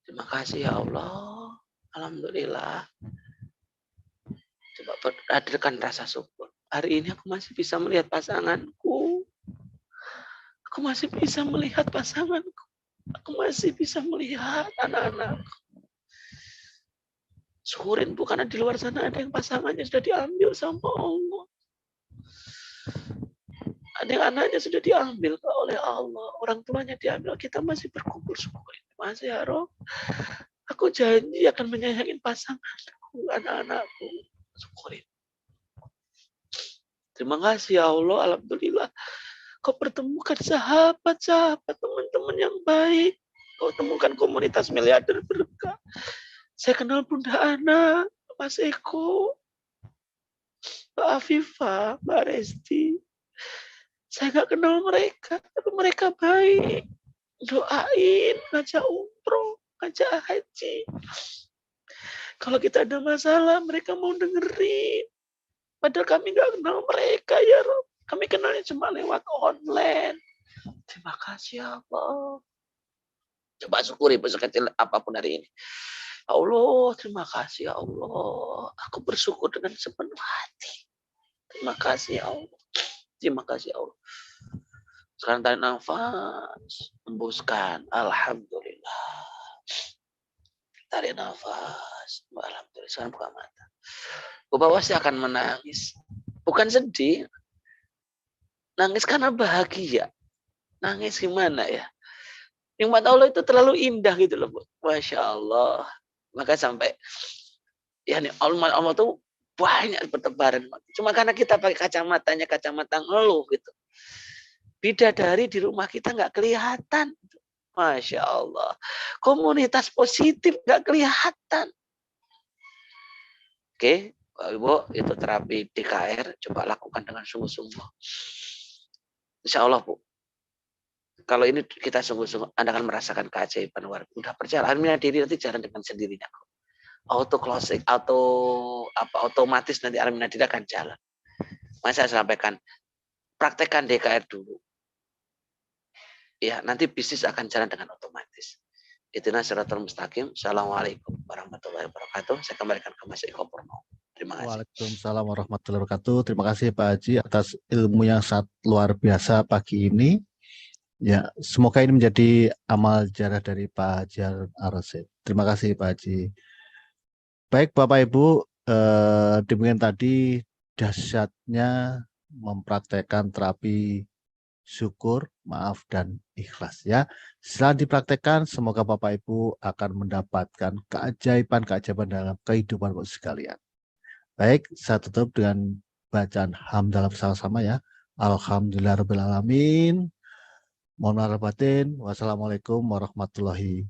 Terima kasih ya Allah. Alhamdulillah. Coba hadirkan rasa syukur. Hari ini aku masih bisa melihat pasanganku. Aku masih bisa melihat pasanganku. Aku masih bisa melihat anak-anakku. Syukurin Bu, karena di luar sana ada yang pasangannya sudah diambil sama Allah. Ada yang anaknya sudah diambil oleh Allah. Orang tuanya diambil. Kita masih berkumpul syukurin. Masih ya Rob. Aku janji akan menyayangi pasanganku, anak-anakku. Syukurin. Terima kasih ya Allah. Alhamdulillah. Kau pertemukan sahabat-sahabat, teman-teman yang baik. Kau temukan komunitas miliarder berkah. Saya kenal Bunda Ana, Mas Eko, Mbak Afifah, Mbak Resti. Saya nggak kenal mereka, tapi mereka baik. Doain, ngajak umroh, ngajak haji. Kalau kita ada masalah, mereka mau dengerin. Padahal kami nggak kenal mereka ya Rob. Kami kenalnya cuma lewat online. Terima kasih ya Allah. Coba syukuri sekecil apapun hari ini. Ya Allah, terima kasih ya Allah. Aku bersyukur dengan sepenuh hati. Terima kasih ya Allah. Terima kasih ya Allah. Sekarang tarik nafas, hembuskan. Alhamdulillah. Tarik nafas. Alhamdulillah. Sekarang buka mata. Bapak pasti akan menangis. Bukan sedih. Nangis karena bahagia. Nangis gimana ya? Nikmat Allah itu terlalu indah gitu loh, Bu. Masya Allah. Maka sampai ya nih Allah tuh banyak bertebaran. Cuma karena kita pakai kacamata ngeluh gitu. Bidadari di rumah kita nggak kelihatan. Masya Allah. Komunitas positif nggak kelihatan. Oke, Bapak Ibu, itu terapi DKR. Coba lakukan dengan sungguh-sungguh. Insya Allah, Bu. Kalau ini kita sungguh-sungguh, Anda akan merasakan keajaiban luar biasa. Udah percaya, alhamdulillah diri nanti jalan dengan sendirinya. Auto closing, otomatis nanti alhamdulillah diri akan jalan. Masa saya sampaikan, praktekkan DKR dulu. Ya, nanti bisnis akan jalan dengan otomatis. Itulah Shiratal Mustaqim. Assalamualaikum warahmatullahi wabarakatuh. Saya kembalikan ke Mas Eko Purnomo. Terima kasih. Waalaikumsalam warahmatullahi wabarakatuh. Terima kasih Pak Haji atas ilmu yang sangat luar biasa pagi ini. Ya, semoga ini menjadi amal jarah dari Pak Haji Ar-Rasyid. Terima kasih Pak Haji. Baik Bapak Ibu, demikian tadi dahsyatnya mempraktekkan terapi syukur, maaf, dan ikhlas ya. Setelah dipraktekkan, semoga Bapak Ibu akan mendapatkan keajaiban-keajaiban dalam kehidupan Bapak sekalian. Baik, saya tutup dengan bacaan hamdalah bersama-sama ya. Alhamdulillahirabbil alamin. Mohon maaf batin. Wassalamualaikum warahmatullahi